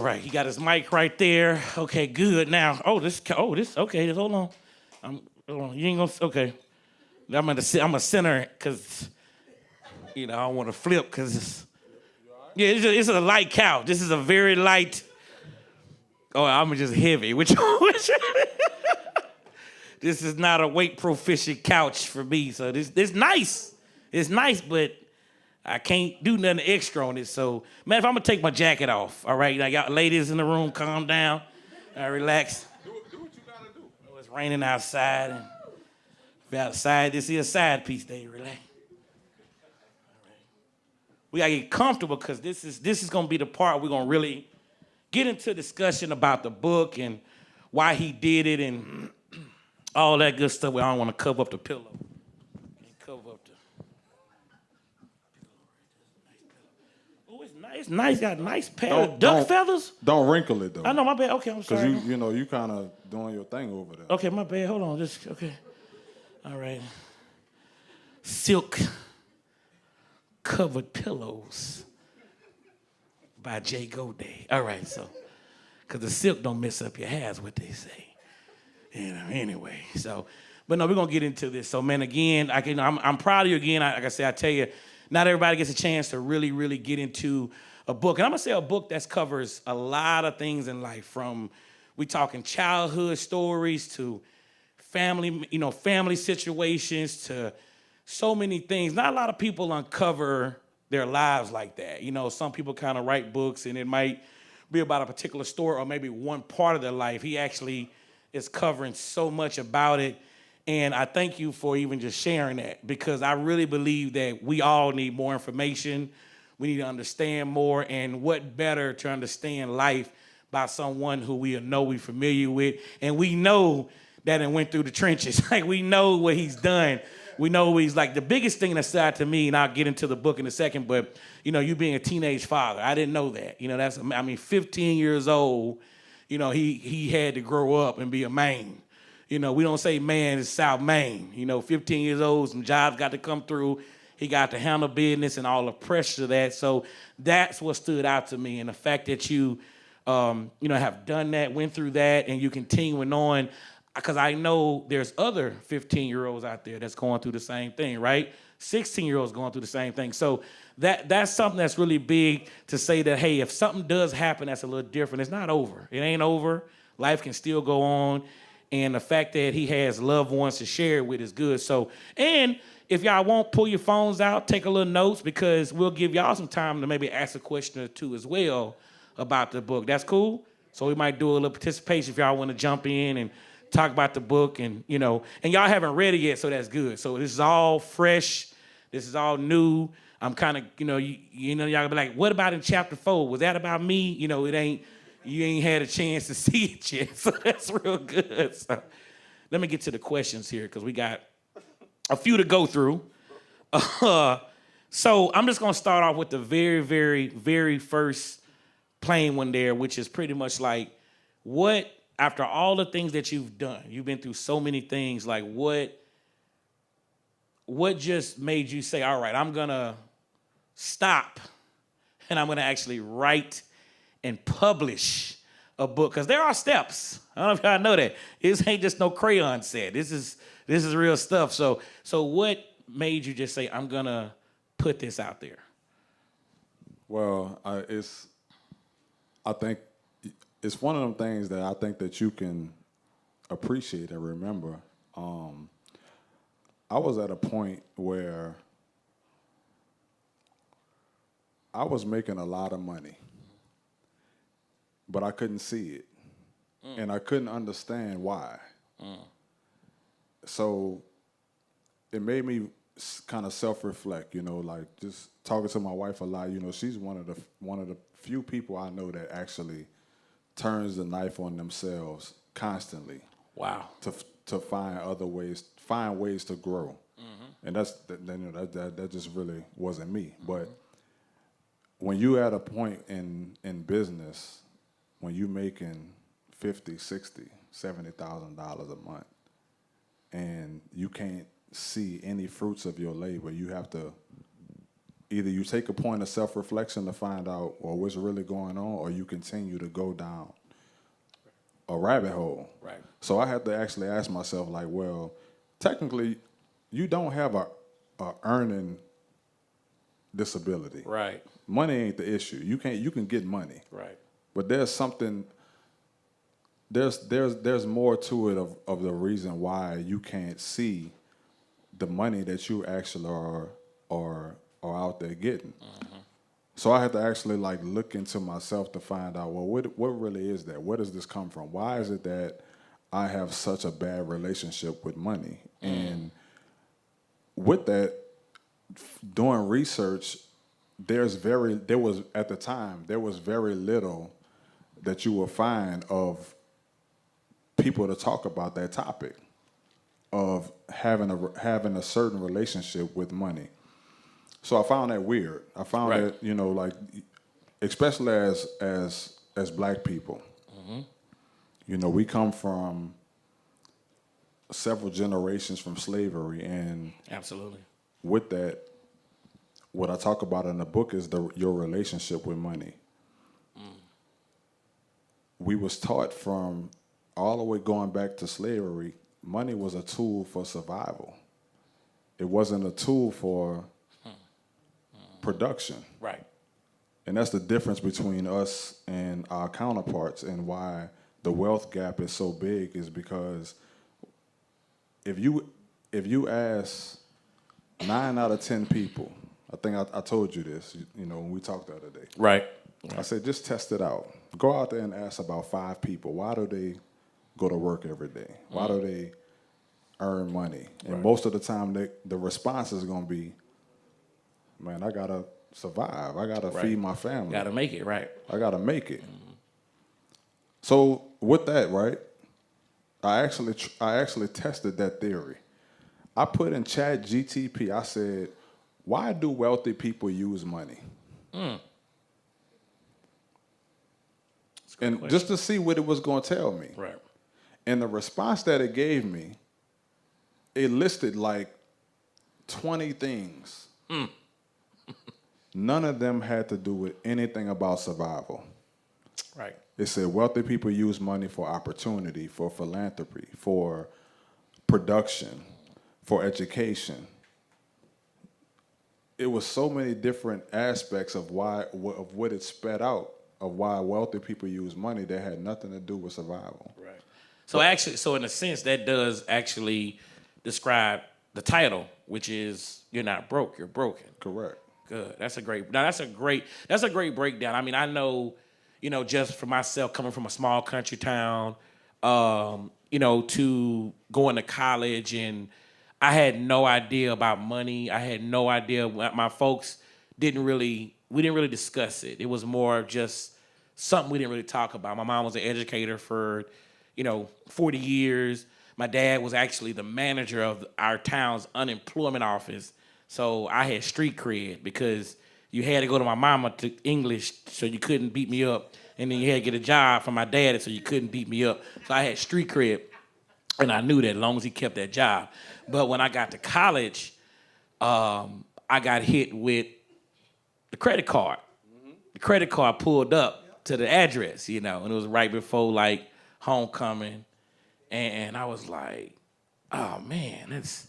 All right, he got his mic right there. Okay, good. Now, okay, just hold on. Hold on. You ain't gonna, okay. I'm gonna center it, because, I don't want to flip, because it's a light couch. This is a very light, I'm just heavy. Which this is not a weight proficient couch for me, so this nice. It's nice, but I can't do nothing extra on it. So, man, if I'm gonna take my jacket off, all right? Now, y'all ladies in the room, calm down, relax. Do what you gotta do. Oh, it's raining outside, and if you're outside, this is a side piece day. Relax. All right. We gotta get comfortable, because this is gonna be the part we're gonna really get into discussion about the book and why he did it and all that good stuff. I don't want to cover up the pillow. Cover up the. Oh, it's nice. It's nice. Got a nice pair of duck feathers. Don't wrinkle it though. I know, my bad. Okay, I'm sorry. Because you kind of doing your thing over there. Okay, my bad. Hold on. Okay. All right. Silk covered pillows by Gaudet. All right, so because the silk don't mess up your hair is what they say. Anyway, so, but no, we're gonna get into this. So, man, again, I'm proud of you again. Like I said, I tell you, not everybody gets a chance to really, really get into a book, and I'm gonna say a book that covers a lot of things in life. From we talking childhood stories to family situations to so many things. Not a lot of people uncover their lives like that. Some people kind of write books, and it might be about a particular story or maybe one part of their life. He actually is covering so much about it. And I thank you for even just sharing that, because I really believe that we all need more information. We need to understand more, and what better to understand life by someone who we know we're familiar with, and we know that it went through the trenches. Like, we know what he's done. We know he's like the biggest thing that stood out to me, and I'll get into the book in a second, but, you being a teenage father, I didn't know that. 15 years old, he had to grow up and be a man. We don't say man, it's South Maine. 15 years old, some jobs got to come through. He got to handle business and all the pressure of that. So that's what stood out to me. And the fact that you, have done that, went through that, and you continuing on, because I know there's other 15-year-olds out there that's going through the same thing, right? 16-year-olds going through the same thing. So that's something that's really big to say that, hey, if something does happen that's a little different, it's not over. It ain't over. Life can still go on. And the fact that he has loved ones to share it with is good. So, and if y'all won't, pull your phones out, take a little notes, because we'll give y'all some time to maybe ask a question or two as well about the book. That's cool? So we might do a little participation if y'all want to jump in and talk about the book, and and y'all haven't read it yet, so that's good. So this is all fresh. This is all new. I'm kind of, y'all gonna be like, what about in chapter 4? Was that about me? You ain't had a chance to see it yet, so that's real good. So let me get to the questions here, because we got a few to go through. So I'm just gonna start off with the very, very, very first plain one there, which is pretty much like, what, after all the things that you've done, you've been through so many things, like what just made you say, all right, I'm gonna stop and I'm gonna actually write and publish a book? Because there are steps. I don't know if y'all know that. This ain't just no crayon set. This is real stuff. So what made you just say, I'm gonna put this out there? Well, I think it's one of them things that I think that you can appreciate and remember. I was at a point where I was making a lot of money, but I couldn't see it. And I couldn't understand why. So it made me kind of self-reflect, like just talking to my wife a lot. She's one of the few people I know that actually turns the knife on themselves constantly. Wow. To find ways to grow. And that just really wasn't me. But when you at a point in business, when you making $50,000, $60,000, $70,000 a month, and you can't see any fruits of your labor, you have to either you take a point of self-reflection to find out what's really going on, or you continue to go down a rabbit hole. Right. So I had to actually ask myself, like, well, technically, you don't have a earning disability. Right. Money ain't the issue. You can get money. Right. But there's something. There's more to it of the reason why you can't see the money that you actually are out there getting. Mm-hmm. So I had to actually like look into myself to find out, well, what really is that? Where does this come from? Why is it that I have such a bad relationship with money? And with that, doing research, there was at the time there was very little that you will find of people to talk about that topic of having a certain relationship with money. So I found that weird. I found that, like, especially as black people, we come from several generations from slavery, and absolutely, with that, what I talk about in the book is your relationship with money. We was taught from all the way going back to slavery, money was a tool for survival. It wasn't a tool for production. Right. And that's the difference between us and our counterparts, and why the wealth gap is so big is because if you ask 9 out of 10 people, I think I told you this, when we talked the other day. Right. I said, just test it out. Go out there and ask about 5 people, why do they go to work every day? Why do they earn money? And most of the time, the response is going to be, man, I got to survive. I got to feed my family. Got to make it, right. I got to make it. So with that, right, I actually tested that theory. I put in Chat GTP, I said, why do wealthy people use money? And question. Just to see what it was going to tell me. Right. And the response that it gave me, it listed like 20 things. None of them had to do with anything about survival. Right. It said wealthy people use money for opportunity, for philanthropy, for production, for education. It was so many different aspects of what it sped out of why wealthy people use money that had nothing to do with survival. Right. So in a sense, that does actually describe the title, which is "You're not broke, you're broken." Correct. Good. That's a great breakdown. I mean, I know, just for myself, coming from a small country town, to going to college, and I had no idea about money. I had no idea. My folks we didn't really discuss it. It was more just something we didn't really talk about. My mom was an educator for, 40 years. My dad was actually the manager of our town's unemployment office. So I had street cred because you had to go to my mama to English so you couldn't beat me up. And then you had to get a job from my dad so you couldn't beat me up. So I had street cred. And I knew that as long as he kept that job. But when I got to college, I got hit with the credit card. The credit card pulled up to the address, and it was right before like homecoming. And I was like, oh man, it's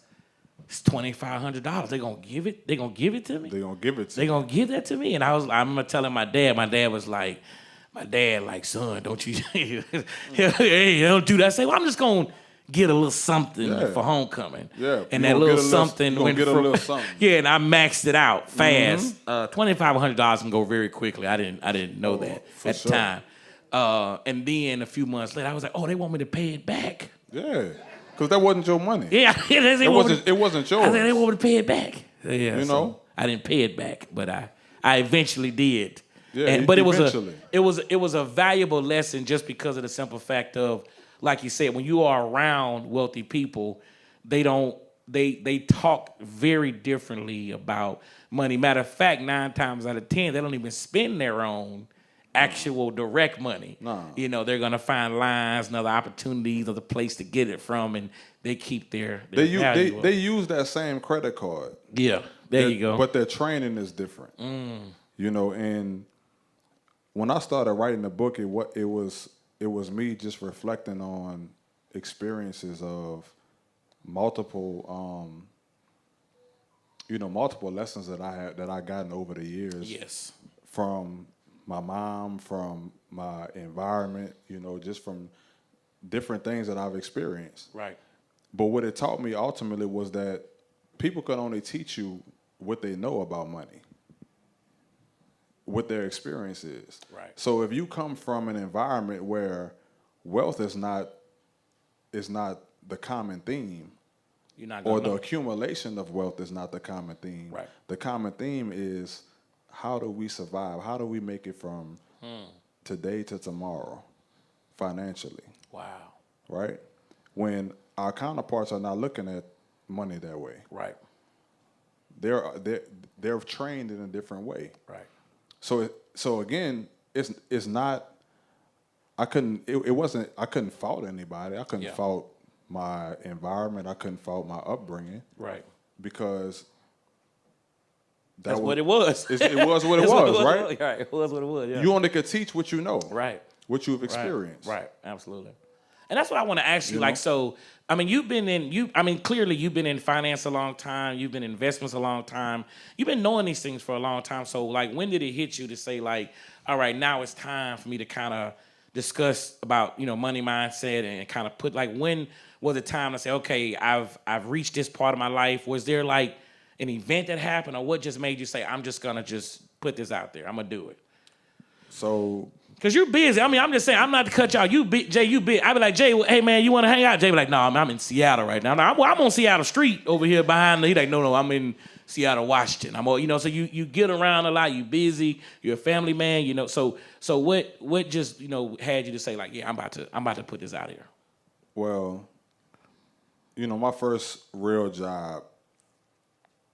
$2,500. They're gonna give it to me? They're gonna give it to They're gonna give that to me? And I remember telling my dad was like, son, don't you hey, don't do that. I say, well, I'm just gonna get a little something for homecoming. Yeah. And that little something went from, a little something. yeah, and I maxed it out fast. $2,500 can go very quickly. I didn't know that at the time. And then a few months later, I was like, oh, they want me to pay it back. Yeah. Because that wasn't your money. Yeah. It wasn't yours. I said, they want me to pay it back. Yeah, so I didn't pay it back, but I eventually did. Yeah, but eventually. it was a valuable lesson just because of the simple fact of, like you said, when you are around wealthy people, they talk very differently about money. Matter of fact, 9 times out of 10, they don't even spend their own actual direct money. No. They're gonna find lines and other opportunities, other place to get it from, and they keep their they value up. use that same credit card. Yeah. There you go. But their training is different. You know, and when I started writing the book, it was me just reflecting on experiences of multiple multiple lessons that I gotten over the years. Yes. From my mom, from my environment, just from different things that I've experienced. Right. But what it taught me ultimately was that people can only teach you what they know about money, what their experience is. Right. So if you come from an environment where wealth is not the common theme, You're not or gonna the know. accumulation of wealth is not the common theme. Right. The common theme is, how do we survive? How do we make it from today to tomorrow financially? Wow. Right? When our counterparts are not looking at money that way. Right. They're trained in a different way. Right. So again, it's not. I couldn't fault anybody. I couldn't fault my environment. I couldn't fault my upbringing. Right. Because that's what it was. It was what it was, right? Right. It was what it was. Yeah. You only could teach what you know. Right. What you've experienced. Right. Absolutely. And that's what I want to ask you. You know? So, I mean, clearly you've been in finance a long time. You've been in investments a long time. You've been knowing these things for a long time. So, like, when did it hit you to say, like, all right, now it's time for me to kind of discuss about, money mindset and kind of put, like, when was it time to say, okay, I've reached this part of my life? Was there, like, an event that happened, or what just made you say, I'm just going to just put this out there. I'm going to do it? So... Because you're busy. I mean, I'm just saying, I'm not to cut y'all. Jay, you busy. I be like, Jay, hey, man, you want to hang out? Jay be like, no, I'm in Seattle right now. I'm on Seattle Street over here behind. He like, no, I'm in Seattle, Washington. So you get around a lot. You busy. You're a family man. So what just had you to say, like, yeah, I'm about to put this out here? Well, my first real job,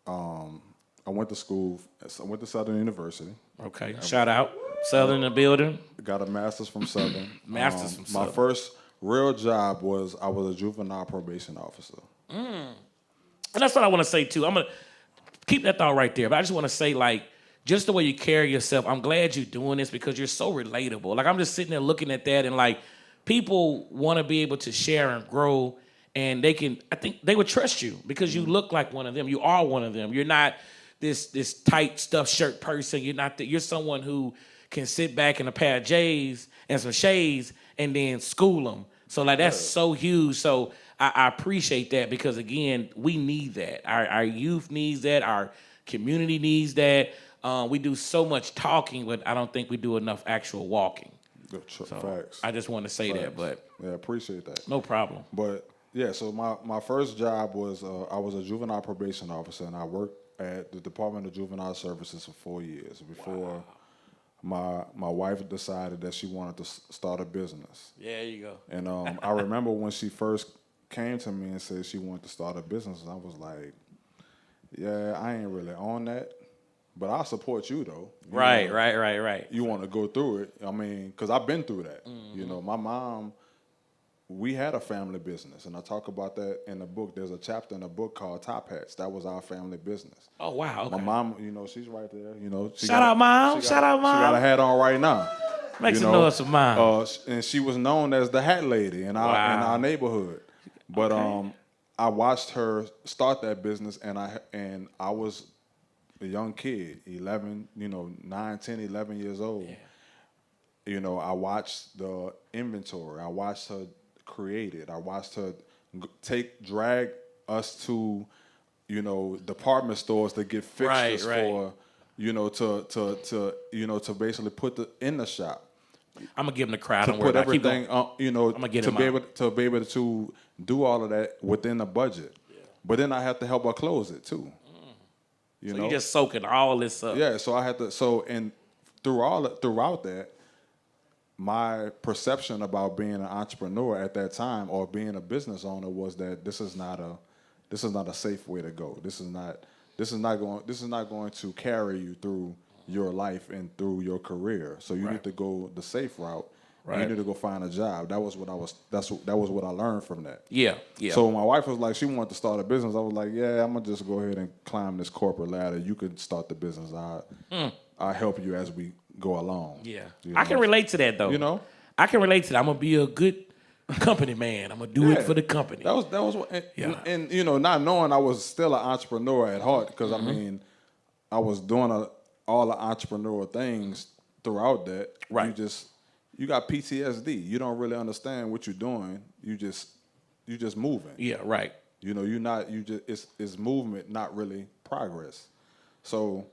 I went to school. I went to Southern University. Okay, shout out. Southern in the building. Got a master's from Southern. Master's from Southern. My first real job I was a juvenile probation officer. And that's what I want to say, too. I'm going to keep that thought right there. But I just want to say, like, just the way you carry yourself, I'm glad you're doing this because you're so relatable. Like, I'm just sitting there looking at that, and, like, people want to be able to share and grow, and I think they would trust you because you look like one of them. You are one of them. You're not this tight stuffed shirt person. You're someone who can sit back in a pair of J's and some shades and then school them. So, like, that's so huge. So I appreciate that because, again, we need that. Our youth needs that. Our community needs that. We do so much talking, but I don't think we do enough actual walking. So Facts. I just want to say that, but yeah, appreciate that. no problem. But yeah, so my first job was I was a juvenile probation officer, and I worked at the Department of Juvenile Services for 4 years before my wife decided that she wanted to start a business. Yeah, there you go. And I remember when she first came to me and said she wanted to start a business, and I was like, yeah, I ain't really on that, but I'll support you though. Right. You want to go through it. I mean, because I've been through that. Mm-hmm. My mom, we had a family business, and I talk about that in the book. There's a chapter in the book called Top Hats. That was our family business. Oh, wow. Okay. My mom, she's right there. Shout out, Mom. She got a hat on right now. Make some noise for Mom. And she was known as the hat lady in our neighborhood. But I watched her start that business, and I was a young kid, 9, 10, 11 years old. Yeah. I watched the inventory. I watched her create it. I watched her drag us to, department stores to get fixtures for, to basically put in the shop. I'm gonna give him the crowd. To Don't worry put about it. everything, I'm gonna get him to be able to do all of that within the budget. Yeah. But then I have to help her close it too. So you're just soaking all this up. Yeah. So I had to. And throughout that, my perception about being an entrepreneur at that time or being a business owner was that this is not a safe way to go. This is not going to carry you through your life and through your career. So you need to go the safe route right. You need to go find a job. That was what I learned from that. Yeah, yeah. So my wife was like, she wanted to start a business. I was like, yeah, I'm gonna just go ahead and climb this corporate ladder. You can start the business. I'll help you as we go along. Yeah. You I can know? relate to that though. You know? I can relate to that. I'm gonna be a good company man. I'm gonna do it for the company. That was what, Yeah. and you know, not knowing I was still an entrepreneur at heart, because I mean, I was doing all the entrepreneurial things throughout that. Right. You got PTSD. You don't really understand what you're doing. You just moving. Yeah, right. You know, it's movement, not really progress. So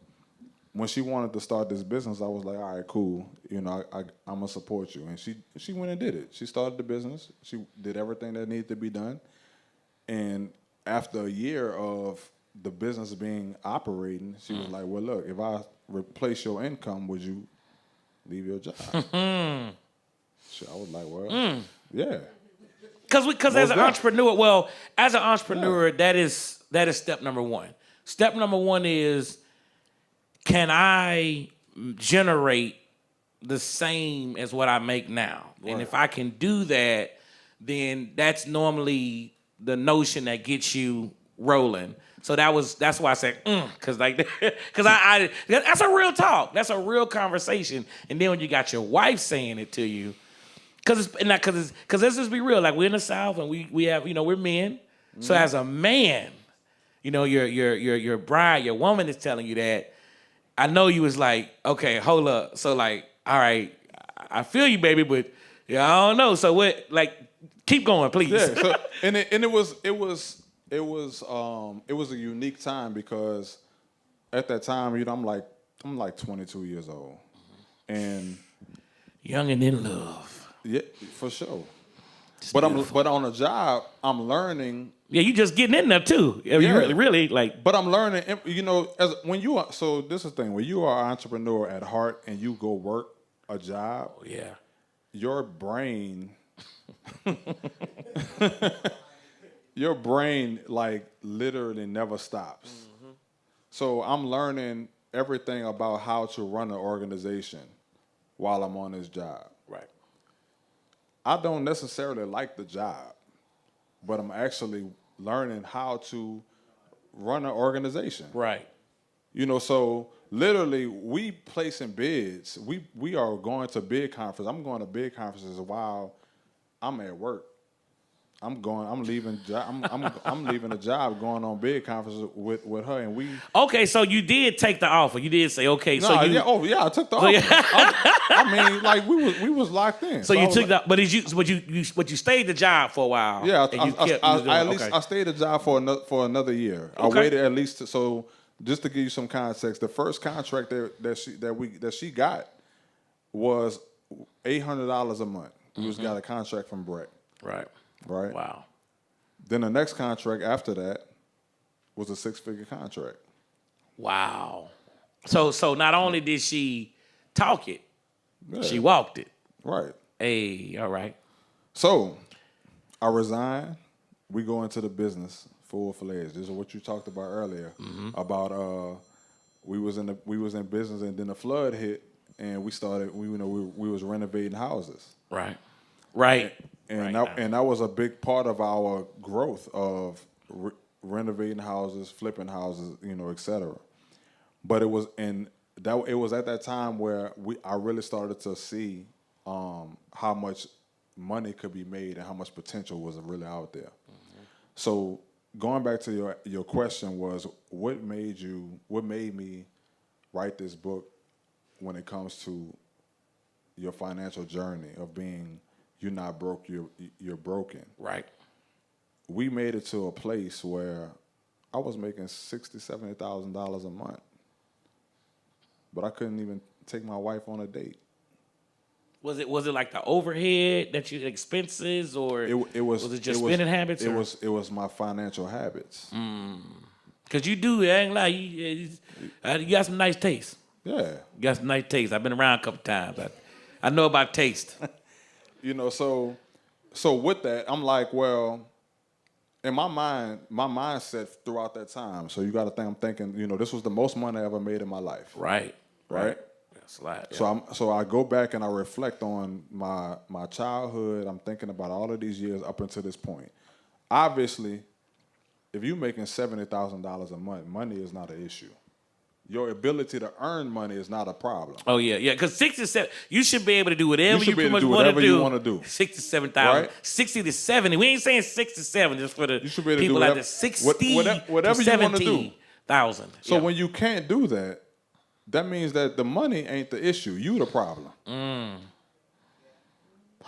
when she wanted to start this business, I was like, all right, cool. You know, I'm gonna support you. And she went and did it. She started the business. She did everything that needed to be done. And after a year of the business being operating, she was like, well, look, if I replace your income, would you leave your job? So I was like, well, yeah. Because as an entrepreneur, that is step number one. Step number one is, can I generate the same as what I make now? Right. And if I can do that, then that's normally the notion that gets you rolling. So that's why I said, because I that's a real talk. That's a real conversation. And then when you got your wife saying it to you, because let's just be real, like we're in the South and we have, we're men. So as a man, your bride, your woman is telling you that. I know you was like, okay, hold up. So like, all right, I feel you, baby, but yeah, I don't know. So what? Like, keep going, please. Yeah. So, and it was a unique time, because at that time, I'm like 22 years old, and young and in love. Yeah, for sure. But on the job, I'm learning. Yeah, you just getting in there too. Yeah. You really like. But I'm learning. So this is the thing. When you are an entrepreneur at heart and you go work a job, your brain, your brain like literally never stops. Mm-hmm. So I'm learning everything about how to run an organization while I'm on this job. Right. I don't necessarily like the job, but I'm actually learning how to run an organization. Right. So literally we placing bids. We are going to bid conference. I'm going to bid conferences while I'm at work. I'm leaving the job, going on bid conferences with her, and we. Okay, so you did take the offer. You did say okay. No, I took the offer. I mean, like we was locked in. So you took but you stayed the job for a while. Yeah, I stayed the job for another year. Okay. I waited at least so just to give you some context. The first contract that she got was $800 a month. We just got a contract from Brett. Right. Right. Wow. Then the next contract after that was a 6-figure contract. Wow. So not only did she talk it, she walked it. Right. Hey, all right. So I resigned. We go into the business full-fledged. This is what you talked about earlier about we was in business, and then the flood hit, and we was renovating houses. Right. Right. And that was a big part of our growth of renovating houses, flipping houses, et cetera. But it was at that time where I really started to see how much money could be made and how much potential was really out there. Mm-hmm. So going back to your question was, what made me write this book when it comes to your financial journey of being. You're not broke, you're broken. Right. We made it to a place where I was making $60,000, $70,000 a month, but I couldn't even take my wife on a date. Was it like the overhead that you expenses, or was it just spending habits? It was my financial habits. Cause you do, I ain't lie, you got some nice taste. Yeah, you got some nice taste. I've been around a couple times. I know about taste. So with that, I'm like, well, in my mindset throughout that time. So you got to think, I'm thinking, this was the most money I ever made in my life. Right. Right. slide. Yeah. So I go back and I reflect on my childhood. I'm thinking about all of these years up until this point. Obviously, if you're making $70,000 a month, money is not an issue. Your ability to earn money is not a problem. Oh yeah, yeah. Because 67, you should be able to do whatever You should you be pretty able much to do want whatever to you do. wanna do. 67,000, Right? 60 to 70. We ain't saying 67 just for the You should be able to do people whatever, out there. 60 whatever to you want to do. 70,000. So when you can't do that, that means that the money ain't the issue. You the problem.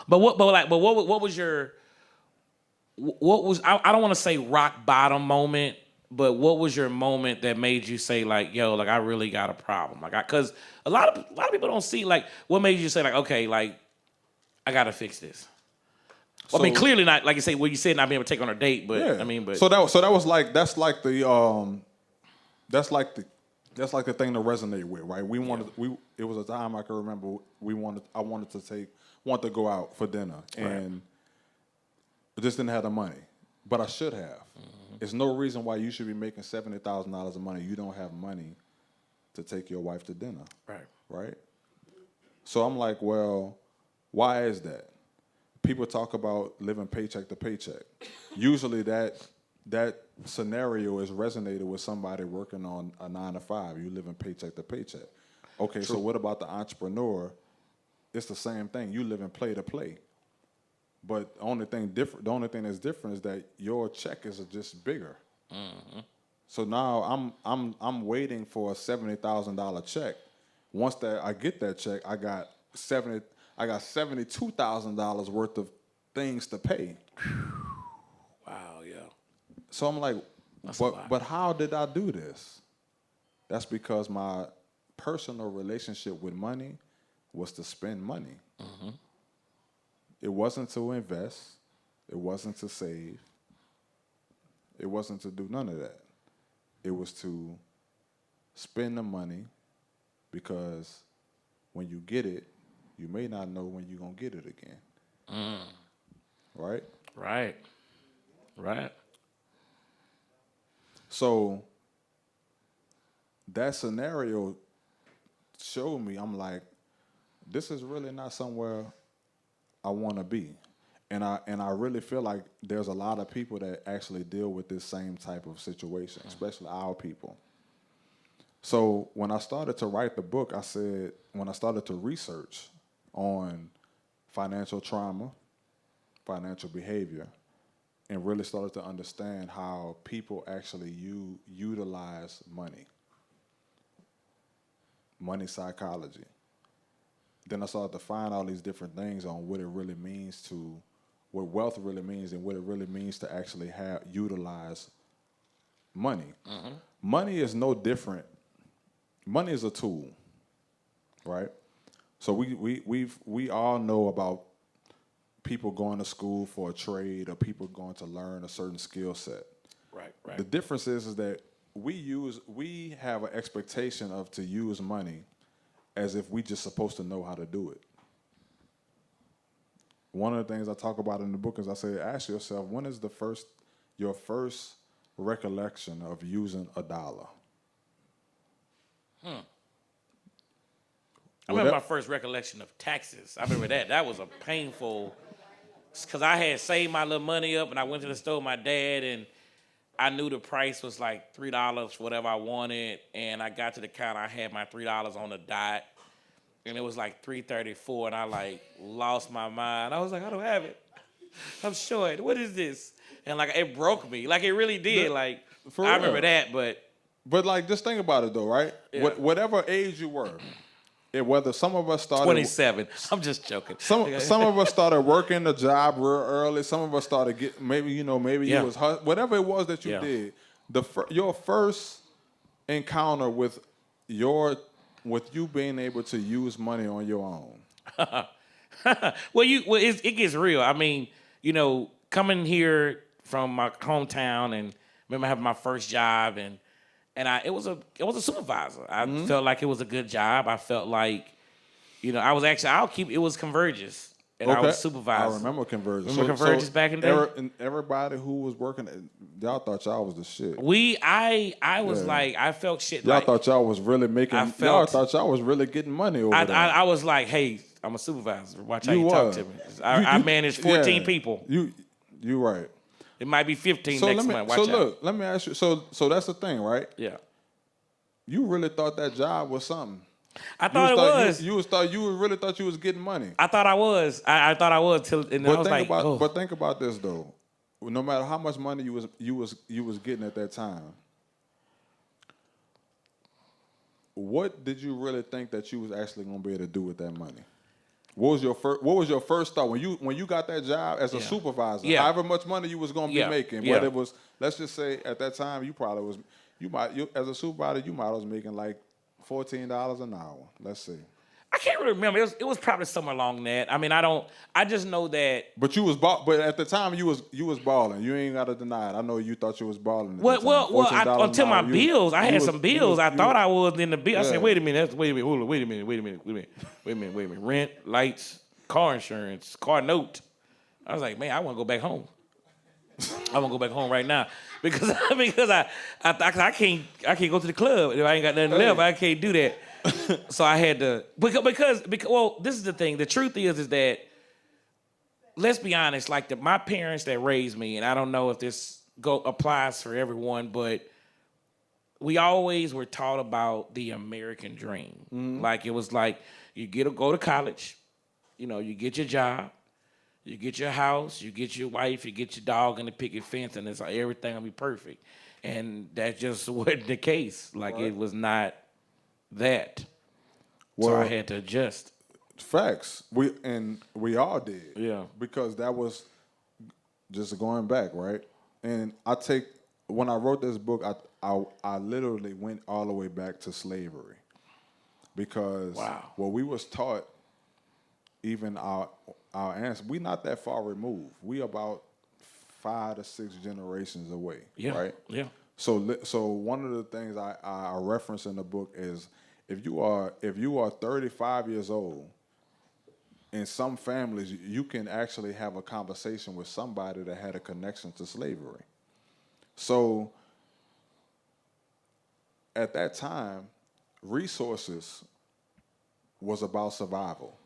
But what was your what was I don't want to say rock bottom moment, but what was your moment that made you say like, yo, like I really got a problem? Like because a lot of people don't see like what made you say like, okay, like I gotta fix this. Well, I mean, clearly not like you say what you said not being able to take on a date, but Yeah. I mean, but so that was like that's like the thing to resonate with, right? It was a time I can remember I wanted to go out for dinner and I just didn't have the money, but I should have. Mm-hmm. There's no reason why you should be making $70,000 a month. You don't have money to take your wife to dinner, right? So I'm like, well, why is that? People talk about living paycheck to paycheck. Usually that scenario is resonated with somebody working on a 9 to 5. You living paycheck to paycheck. Okay, so what about the entrepreneur? It's the same thing. You live in play to play. But the only thing that's different is that your check is just bigger. Mm-hmm. So now I'm waiting for a $70,000 check. Once I get that check, I got $72,000 worth things to pay. Wow, yeah. So I'm like, but how did I do this? That's because my personal relationship with money was to spend money. Mm-hmm. It wasn't to invest. It wasn't to save. It wasn't to do none of that. It was to spend the money because when you get it, you may not know when you're going to get it again. Right? Right. So that scenario showed me, I'm like, this is really not somewhere I want to be. And I really feel like there's a lot of people that actually deal with this same type of situation, especially our people. So when I started to write the book, when I started to research on financial trauma, financial behavior, and really started to understand how people actually utilize money psychology. Then I started to find all these different things on what it really means what wealth really means and what it really means to actually utilize money. Mm-hmm. Money is no different. Money is a tool, right? So we all know about people going to school for a trade or people going to learn a certain skill set. Right. The difference is that we have an expectation to use money as if we just supposed to know how to do it. One of the things I talk about in the book is I say, ask yourself, when is your first recollection of using $1? I remember my first recollection of taxes. I remember that. That was a painful, because I had saved my little money up and I went to the store with my dad and I knew the price was like $3 for whatever I wanted. And I got to the counter, I had my $3 on the dot. And it was like $3.34 and I like lost my mind. I was like, I don't have it. I'm short. What is this? And like it broke me. Like it really did. I remember that, But like, just think about it though, right? Yeah. Whatever age you were, whether some of us started 27. I'm just joking. Some of us started working the job real early. Some of us started it was whatever it was that you did. Your first encounter with you being able to use money on your own. It gets real. I mean, coming here from my hometown and remember having my first job and it was a supervisor. I felt like it was a good job. I felt like, it was Convergys. and I was a supervisor. I remember Convergence. Remember Convergence back in the day? And everybody who was working, y'all thought y'all was the shit. I was like, I felt shit. Y'all like, thought y'all was really making. Y'all thought y'all was really getting money over there. I was like, hey, I'm a supervisor. Watch how You you talk was. to me. I managed 14 people. You right. It might be 15 So next month. Watch out. Look, let me ask you. So that's the thing, right? Yeah. You really thought that job was something. I thought it was. You really thought you was getting money. I thought I was. I thought I was till, and I was like, oh. But think about this though. No matter how much money you was getting at that time, what did you really think that you was actually gonna be able to do with that money? What was your first thought when you got that job as a supervisor? Yeah. However much money you was gonna be making, yeah. but it was, let's just say at that time as a supervisor you might was making like $14 an hour. Let's see. I can't really remember. It was probably somewhere along that. I mean, I just know that. But but at the time you was balling. You ain't gotta deny it. I know you thought you was balling. Until my bills, I had some bills. I thought I was in the bill. I said, wait a minute, wait a minute. Rent, lights, car insurance, car note. I was like, man, I want to go back home. I want to go back home right now because I can't go to the club if I ain't got nothing left. I can't do that. So I had to because this is the thing. The truth is that, let's be honest. Like my parents that raised me, and I don't know if this applies for everyone, but we always were taught about the American dream. Mm-hmm. Like it was like you go to college, you get your job. You get your house, you get your wife, you get your dog in the picket fence, and it's like everything will be perfect. And that just wasn't the case. Like It was not that. So I had to adjust. Facts. We all did. Yeah. Because that was just going back, right? And when I wrote this book, I literally went all the way back to slavery. Because what we was taught, even our ancestors, we not that far removed. We about 5 to 6 generations away, right? Yeah. So one of the things I reference in the book is if you are 35 years old, in some families you can actually have a conversation with somebody that had a connection to slavery. So at that time, resources was about survival.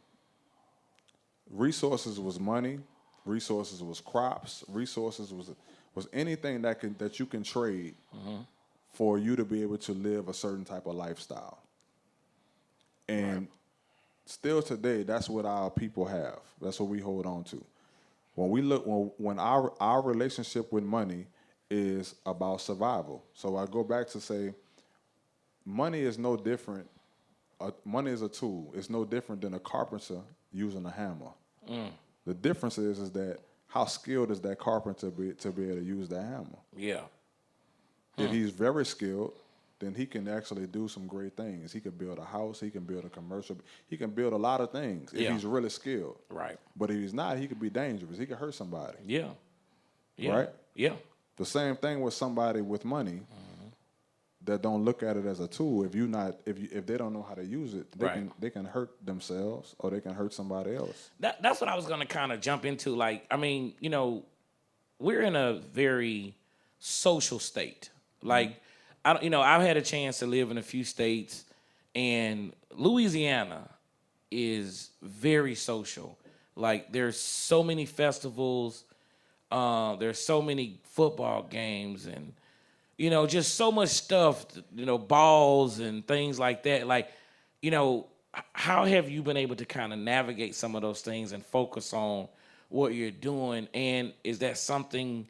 Resources was money. Resources was crops. Resources was anything that you can trade for you to be able to live a certain type of lifestyle. And still today, that's what our people have. That's what we hold on to. When our relationship with money is about survival. So I go back to say, money is no different. Money is a tool. It's no different than a carpenter using a hammer. The difference is that how skilled is that carpenter to be able to use that hammer? Yeah. If he's very skilled, then he can actually do some great things. He can build a house. He can build a commercial. He can build a lot of things if he's really skilled. Right. But if he's not, he could be dangerous. He could hurt somebody. Yeah. Right? Yeah. The same thing with somebody with money that don't look at it as a tool. If they don't know how to use it, they can hurt themselves or they can hurt somebody else. That's what I was gonna kind of jump into. Like, I mean, we're in a very social state. Like, I've had a chance to live in a few states, and Louisiana is very social. Like, there's so many festivals, there's so many football games, and just so much stuff, balls and things like that. Like, how have you been able to kind of navigate some of those things and focus on what you're doing? And is that something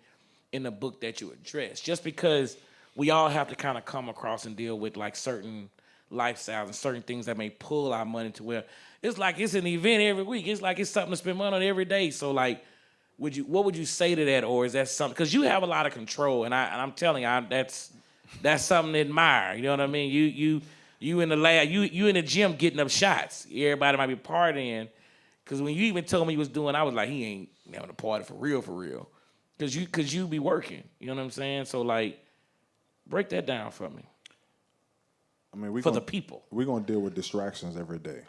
in the book that you address? Just because we all have to kind of come across and deal with like certain lifestyles and certain things that may pull our money to where it's like it's an event every week. It's like it's something to spend money on every day. So like, what would you say to that, or is that something? Because you have a lot of control, and I'm telling you, that's something to admire. You know what I mean? You in the lab, you in the gym getting up shots. Everybody might be partying, because when you even told me you was doing, I was like, he ain't having a party for real. Because you be working. You know what I'm saying? So like, break that down for me. I mean, the people. We're gonna deal with distractions every day.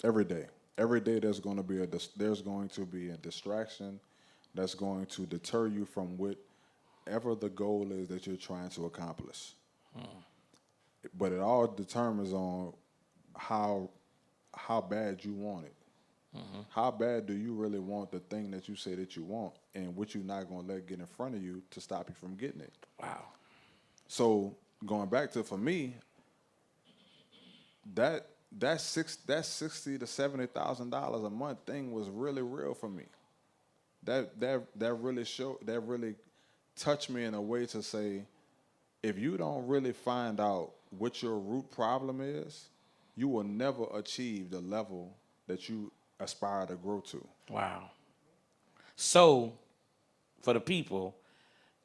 Every day. Every day there's going to be a distraction that's going to deter you from whatever the goal is that you're trying to accomplish. But it all determines on how bad you want it. How bad do you really want the thing that you say that you want, and what you're not going to let get in front of you to stop you from getting it? Wow. So going back to, for me, that $60,000 to $70,000 a month thing was really real for me. That really touched me in a way to say, if you don't really find out what your root problem is, you will never achieve the level that you aspire to grow to. Wow. So, for the people,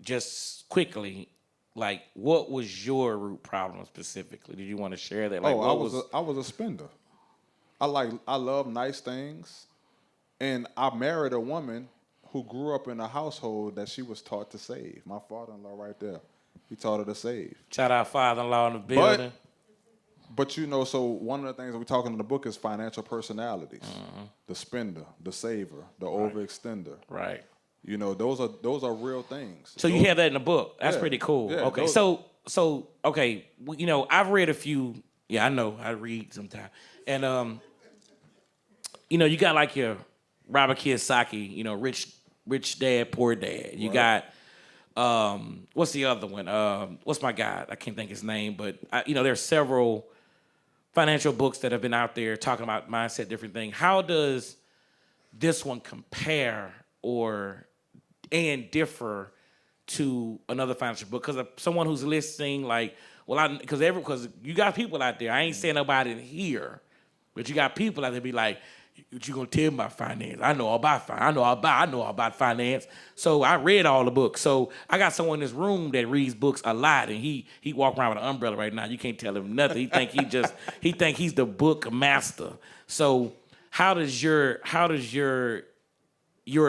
just quickly, like, what was your root problem specifically? Did you want to share that? Like, I was a spender. I love nice things, and I married a woman who grew up in a household that she was taught to save. My father-in-law right there, he taught her to save. Shout out father-in-law in the building. But you know, so one of the things that we talk in the book is financial personalities. The spender, the saver, the overextender. Right. You know, those are real things. So you have that in the book. That's pretty cool. Yeah, okay. So okay, you know, I've read a few. Yeah, I know. I read sometimes. And you know, you got like your Robert Kiyosaki, you know, rich dad, poor dad. You got what's the other one? What's my guy? I can't think his name, but you know, there's several financial books that have been out there talking about mindset, different things. How does this one compare and differ to another financial book? Because someone who's listening, like, well, because you got people out there. I ain't saying nobody in here, but you got people out there be like, what you gonna tell me about finance? I know all about finance. I know all about finance. So I read all the books. So I got someone in this room that reads books a lot, and he walk around with an umbrella right now. You can't tell him nothing. He think he's the book master. So how does your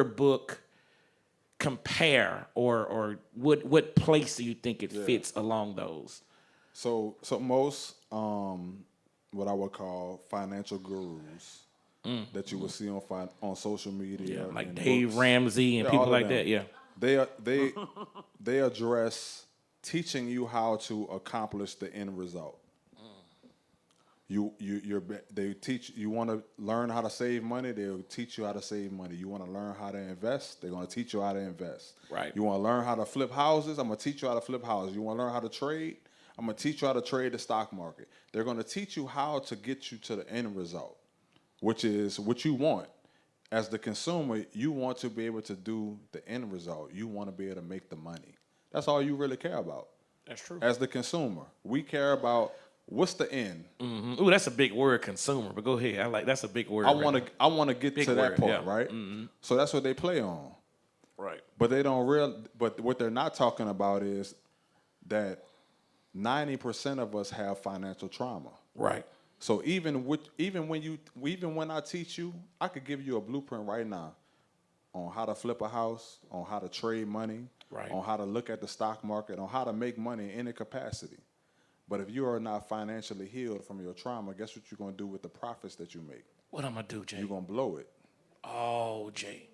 book compare, or what place do you think it fits along those? So most what I would call financial gurus that you would see on social media, like Dave Ramsey and people like that. Yeah, they address teaching you how to accomplish the end result. They teach you want to learn how to save money. They'll teach you how to save money. You want to learn how to invest. They're going to teach you how to invest. Right. You want to learn how to flip houses. I'm going to teach you how to flip houses. You want to learn how to trade. I'm going to teach you how to trade the stock market. They're going to teach you how to get you to the end result, which is what you want. As the consumer, you want to be able to do the end result. You want to be able to make the money. That's all you really care about. That's true. As the consumer, we care about what's the end. Mm-hmm. Ooh, that's a big word, consumer. But go ahead. That's a big word. I want to get big to that part, yeah. right? Mm-hmm. So that's what they play on. Right. But But what they're not talking about is that 90% of us have financial trauma. Right. So even when I teach you, I could give you a blueprint right now on how to flip a house, on how to trade money, right, on how to look at the stock market, on how to make money in any capacity. But if you are not financially healed from your trauma, guess what you're going to do with the profits that you make? What I'm going to do, Jay? You're going to blow it. Oh, Jay.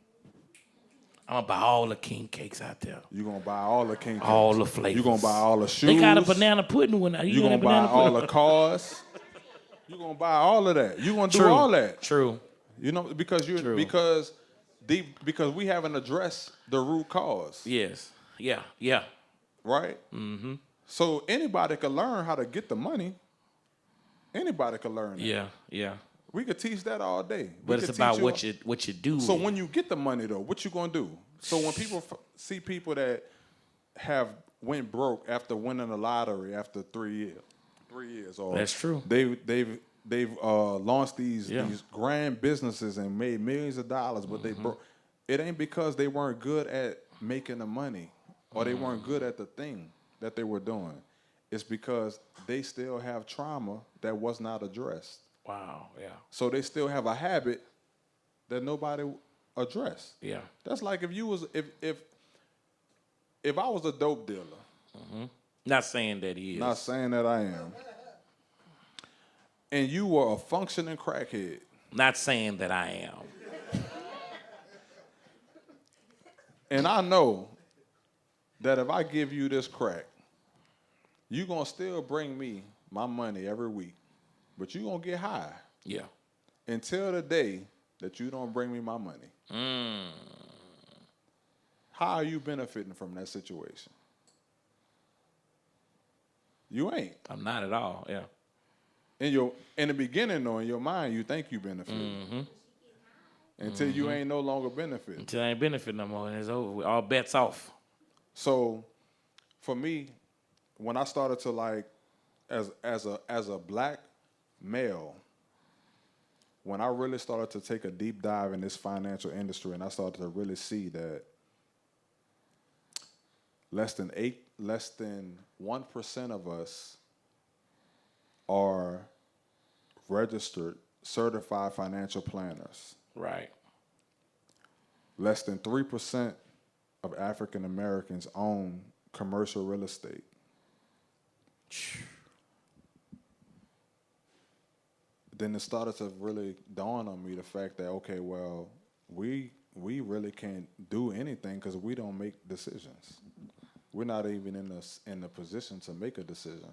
I'm going to buy all the king cakes out there. You're going to buy all the king cakes. All the flavors. You're going to buy all the shoes. They got a banana pudding one. You're going to buy all the cars. You're going to buy all of that. You're going to do all that. True. You know, because we haven't addressed the root cause. Yes. Yeah. Yeah. Right? Mm-hmm. So anybody can learn how to get the money. Anybody can learn that. Yeah. Yeah. We could teach that all day. But it's about what you do. So when you get the money, though, what you gonna do? So when people see people that have went broke after winning the lottery after 3 years, or that's true. They've launched these grand businesses and made millions of dollars, but they broke. It ain't because they weren't good at making the money or they weren't good at the thing that they were doing. It's because they still have trauma that was not addressed. Wow, yeah. So they still have a habit that nobody addressed. Yeah. That's like if you was if I was a dope dealer. Mm-hmm. Not saying that he is. Not saying that I am. And you were a functioning crackhead. Not saying that I am. And I know that if I give you this crack, you're going to still bring me my money every week, but you're going to get high Yeah. until the day that you don't bring me my money. How are you benefiting from that situation? You ain't. I'm not at all. Yeah. In the beginning, though, in your mind, you think you benefiting. Until you ain't no longer benefiting. Until I ain't benefit no more, and it's over. All bets off. So, for me, when I started to like, as a black male, when I really started to take a deep dive in this financial industry, and I started to really see that less than 1% of us are registered, certified financial planners. Right. Less than 3% of African Americans own commercial real estate. Then it started to really dawn on me the fact that, okay, well, we really can't do anything because we don't make decisions. We're not even in the position to make a decision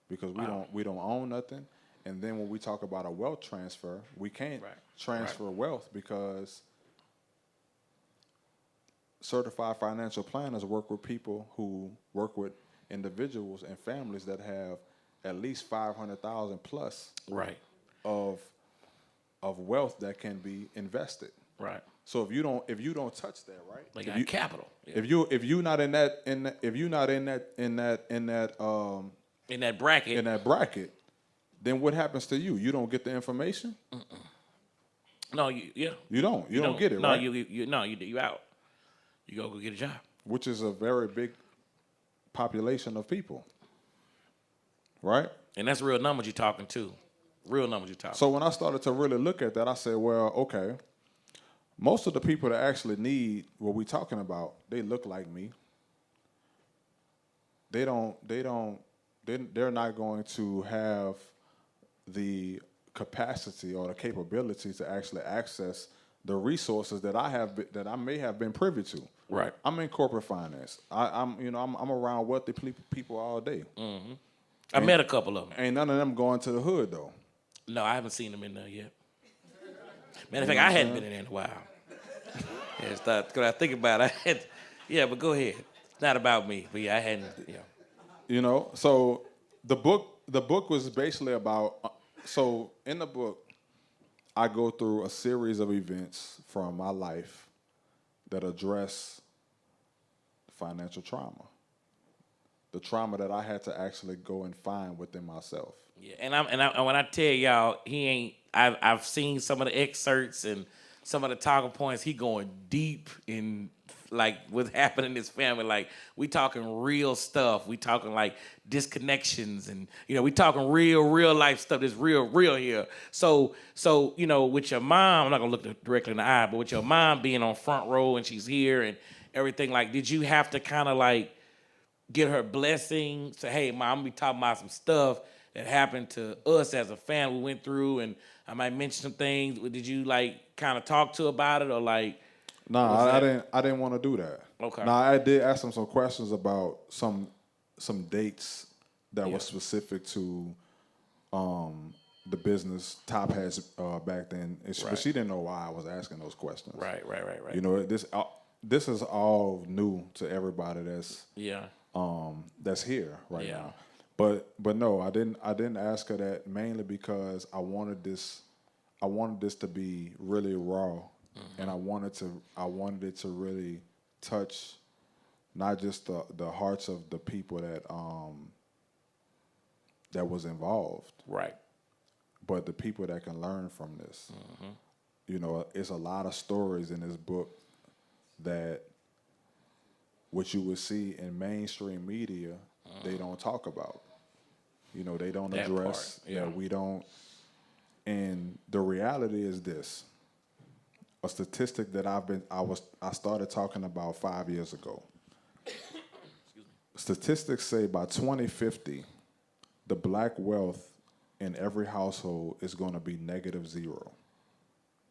because we don't own nothing. And then when we talk about a wealth transfer, we can't transfer wealth because certified financial planners work with people who work with individuals and families that have at least 500,000 plus of wealth that can be invested. Right. So if you don't touch that, right? They got capital. Yeah. If you're not in that bracket, then what happens to you? You don't get the information? No, you don't get it, no, right? You out. You go get a job. Which is a very big population of people. Right? And that's real numbers you're talking to. Real numbers you're talking. So when I started to really look at that, I said, well, okay, most of the people that actually need what we're talking about, they look like me. They're not going to have the capacity or the capability to actually access the resources that I may have been privy to. Right. I'm in corporate finance. I'm around wealthy people all day. Mm-hmm. I met a couple of them. Ain't none of them going to the hood though. No, I haven't seen them in there yet. Matter of fact, I hadn't been in there in a while. Because I think about it, but go ahead. It's not about me, but I hadn't. So the book was basically about. So in the book, I go through a series of events from my life that address financial trauma. The trauma that I had to actually go and find within myself. Yeah, and when I tell y'all, he ain't. I've seen some of the excerpts and some of the talking points. He going deep in like what's happening in his family. Like we talking real stuff. We talking like disconnections and we talking real life stuff. That's real here. So with your mom, I'm not gonna look directly in the eye, but with your mom being on front row and she's here and everything, like, did you have to kind of like get her blessing? Say, hey, mom, I'm gonna be talking about some stuff that happened to us as a family we went through, and I might mention some things. Did you like kind of talk to her about it, or like? No, I didn't want to do that. Okay. Now I did ask them some questions about some dates that were specific to the business Top hats back then, but she didn't know why I was asking those questions. Right. This is all new to everybody that's here right now. But no, I didn't ask her that mainly because I wanted this to be really raw, and I wanted it to really touch not just the hearts of the people that was involved, right, but the people that can learn from this. It's a lot of stories in this book that what you would see in mainstream media, they don't talk about. They don't that address part, that we don't. And the reality is this: a statistic that I started talking about 5 years ago. Statistics say by 2050, the black wealth in every household is going to be -0.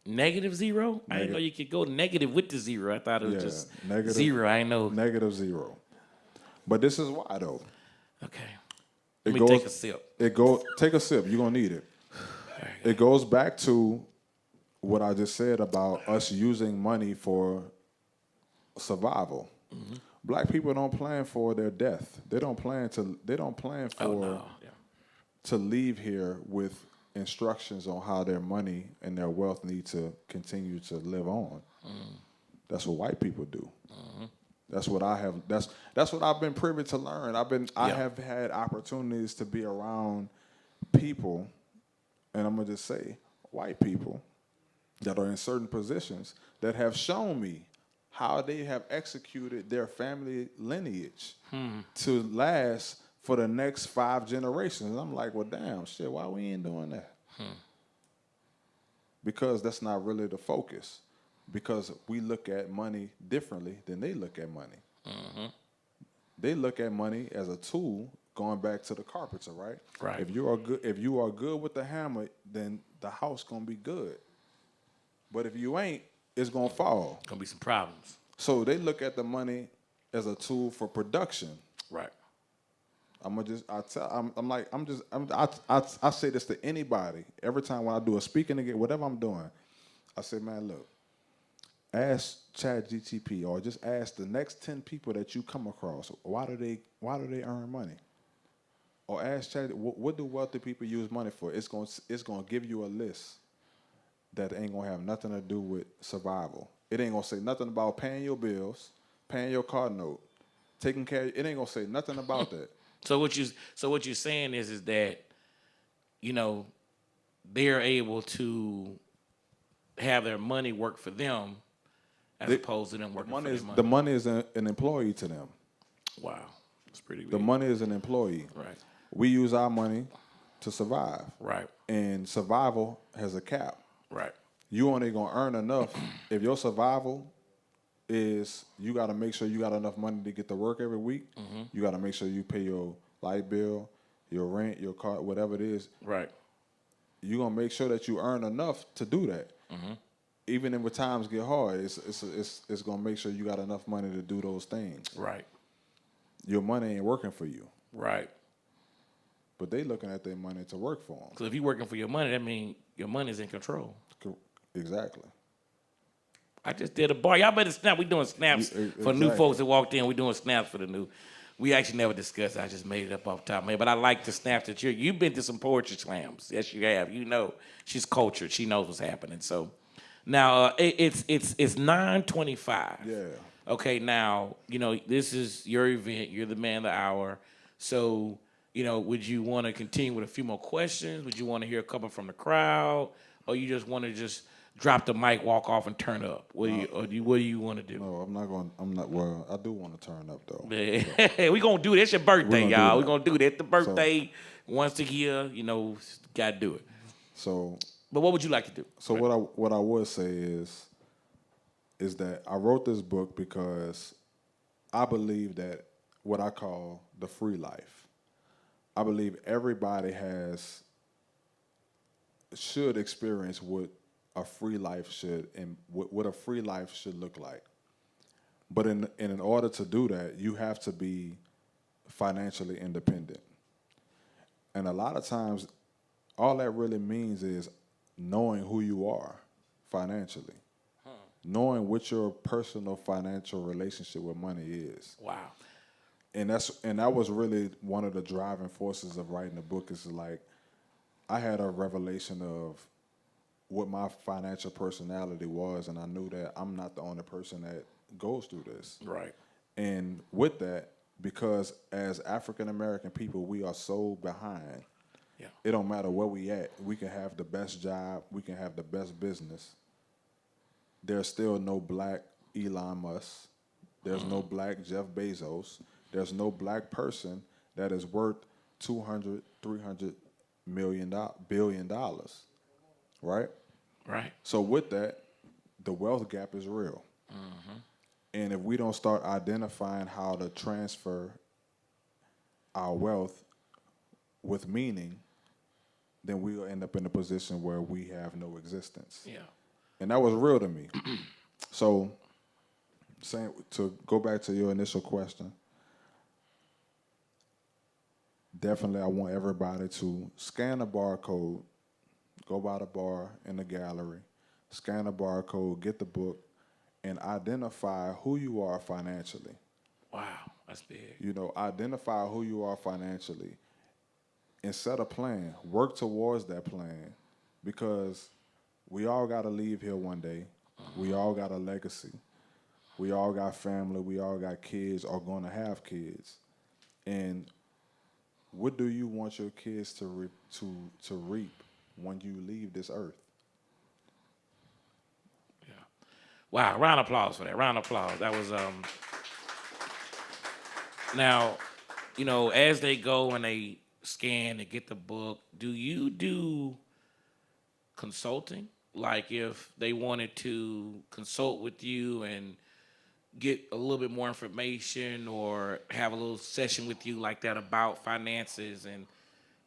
Negative zero? I didn't know you could go negative with the zero. I thought it was just negative, zero. I know. Negative zero. But this is why though. Okay. Let me take a sip. Take a sip. You're gonna need it. It goes back to what I just said about us using money for survival. Mm-hmm. Black people don't plan for their death. They don't plan for to leave here with instructions on how their money and their wealth need to continue to live on. That's what white people do. That's what I have. That's what I've been privy to learn. I have had opportunities to be around people, and I'm gonna just say white people that are in certain positions that have shown me how they have executed their family lineage to last for the next 5 generations. And I'm like, well, damn, shit, why we ain't doing that? Because that's not really the focus. Because we look at money differently than they look at money. They look at money as a tool, going back to the carpenter, right? Right. If you are good with the hammer, then the house gonna be good. But if you ain't, it's gonna fall. Gonna be some problems. So they look at the money as a tool for production. Right. I say this to anybody every time when I do a speaking again, whatever I'm doing. I say, man, look, ask ChatGTP or just ask the next 10 people that you come across, why do they earn money? Or ask Chat, what do wealthy people use money for? It's gonna give you a list that ain't gonna have nothing to do with survival. It ain't gonna say nothing about paying your bills, paying your car note, taking care. It ain't gonna say nothing about that. So what you're saying is that, you know, they're able to have their money work for them as opposed to them working for their money. The money is an employee to them. Wow, that's pretty big. The money is an employee. Right. We use our money to survive. Right. And survival has a cap. Right. You only gonna earn enough if your survival is you got to make sure you got enough money to get to work every week. You got to make sure you pay your light bill, your rent, your car, whatever it is. Right. You're gonna make sure that you earn enough to do that. Even if times get hard, it's gonna make sure you got enough money to do those things. Right. Your money ain't working for you. Right. But they looking at their money to work for them. So if you're working for your money, that means your money's in control. Exactly. I just did a bar. Y'all better snap. We doing snaps for new folks that walked in. We doing snaps for the new. We actually never discussed. I just made it up off the top of my head. But I like the snaps that you've been to some poetry slams. Yes, you have. You know, she's cultured. She knows what's happening. So now it's 9:25. Yeah. Okay. Now this is your event. You're the man of the hour. So would you want to continue with a few more questions? Would you want to hear a couple from the crowd, or you just want to just drop the mic, walk off, and turn up? What do you want to do? No, I'm not going. Well, I do want to turn up though. We gonna do this. Your birthday, y'all. We gonna do that. The birthday once a year. Gotta do it. So. But what would you like to do? So what I would say is that I wrote this book because I believe that what I call the free life. I believe everybody should experience what a free life should and what a free life should look like. But in order to do that, you have to be financially independent. And a lot of times, all that really means is knowing who you are financially, knowing what your personal financial relationship with money is. Wow. And that was really one of the driving forces of writing the book. Is like I had a revelation of what my financial personality was, and I knew that I'm not the only person that goes through this. Right. And with that, because as African American people, we are so behind. Yeah. It don't matter where we at. We can have the best job. We can have the best business. There's still no black Elon Musk. There's no black Jeff Bezos. There's no black person that is worth $200, $300 billion, right? Right. So with that, the wealth gap is real. And if we don't start identifying how to transfer our wealth with meaning, then we'll end up in a position where we have no existence. Yeah. and that was real to me. So, saying to go back to your initial question, definitely I want everybody to scan the barcode, go by the bar in the gallery, scan the barcode, get the book, and identify who you are financially. Wow, that's big. You know, identify who you are financially and set a plan. Work towards that plan because we all got to leave here one day. We all got a legacy. We all got family. We all got kids or going to have kids. And what do you want your kids to reap when you leave this earth? Yeah. Wow, round of applause for that. Round of applause. That was now, you know, as they go and they scan and get the book, do you do consulting? Like if they wanted to consult with you and get a little bit more information or have a little session with you like that about finances and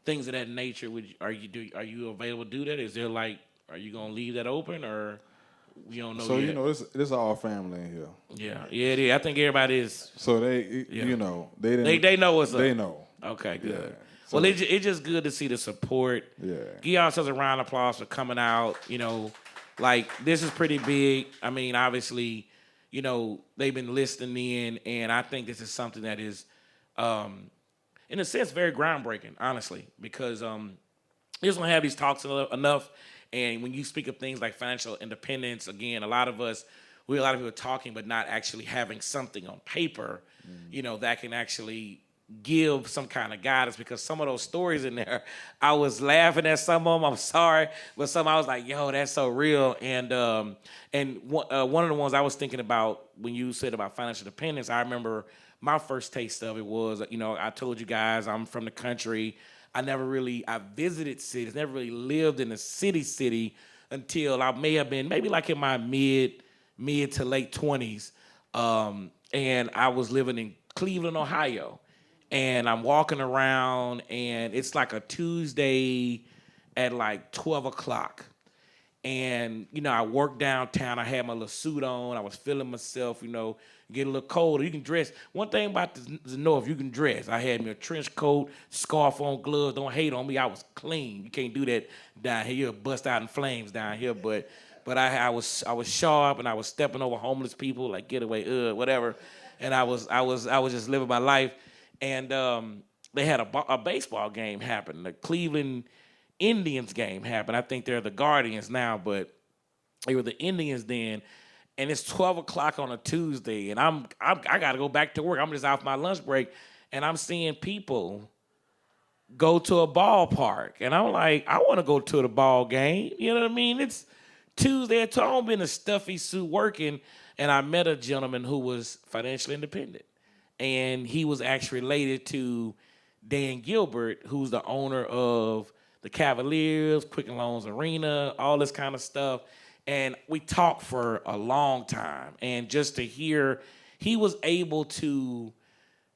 things of that nature, are you available to do that? Is there like, are you gonna leave that open or you don't know So yet? you know, this all family in here. Yeah, it is. I think everybody is. So they, Yeah. you know, they didn't. They know what's up. They know. Okay, good. Yeah. So, Well, it's just good to see the support. Yeah. Give yourselves a round of applause for coming out. You know, like this is pretty big. I mean, obviously, you know, they've been listening in, and I think this is something that is, in a sense, very groundbreaking, honestly, because you just don't have these talks enough. And when you speak of things like financial independence, again, a lot of people talking, but not actually having something on paper, you know, that can actually give some kind of guidance, because some of those stories in there, I was laughing at some of them. I'm sorry, but some I was like, "Yo, that's so real." And one of the ones I was thinking about when you said about financial dependence, I remember my first taste of it was, you know, I told you guys I'm from the country. I visited cities, never really lived in a city until I may have been maybe like in my mid to late 20s, and I was living in Cleveland, Ohio. And I'm walking around, and it's like a Tuesday at like 12 o'clock. And, you know, I worked downtown. I had my little suit on. I was feeling myself, you know, get a little colder. You can dress. One thing about the North, you can dress. I had me a trench coat, scarf on, gloves. Don't hate on me. I was clean. You can't do that down here. You'll bust out in flames down here. But I was sharp, and I was stepping over homeless people, like get away, whatever. And I was just living my life. And they had a baseball game happen. The Cleveland Indians game happened. I think they're the Guardians now, but they were the Indians then. And it's 12 o'clock on a Tuesday, and I got to go back to work. I'm just off my lunch break, and I'm seeing people go to a ballpark, and I'm like, I want to go to the ball game. You know what I mean? It's Tuesday at 12. I'm in a stuffy suit working, and I met a gentleman who was financially independent. And he was actually related to Dan Gilbert, who's the owner of the Cavaliers, Quicken Loans Arena, all this kind of stuff. And we talked for a long time. And just to hear, he was able to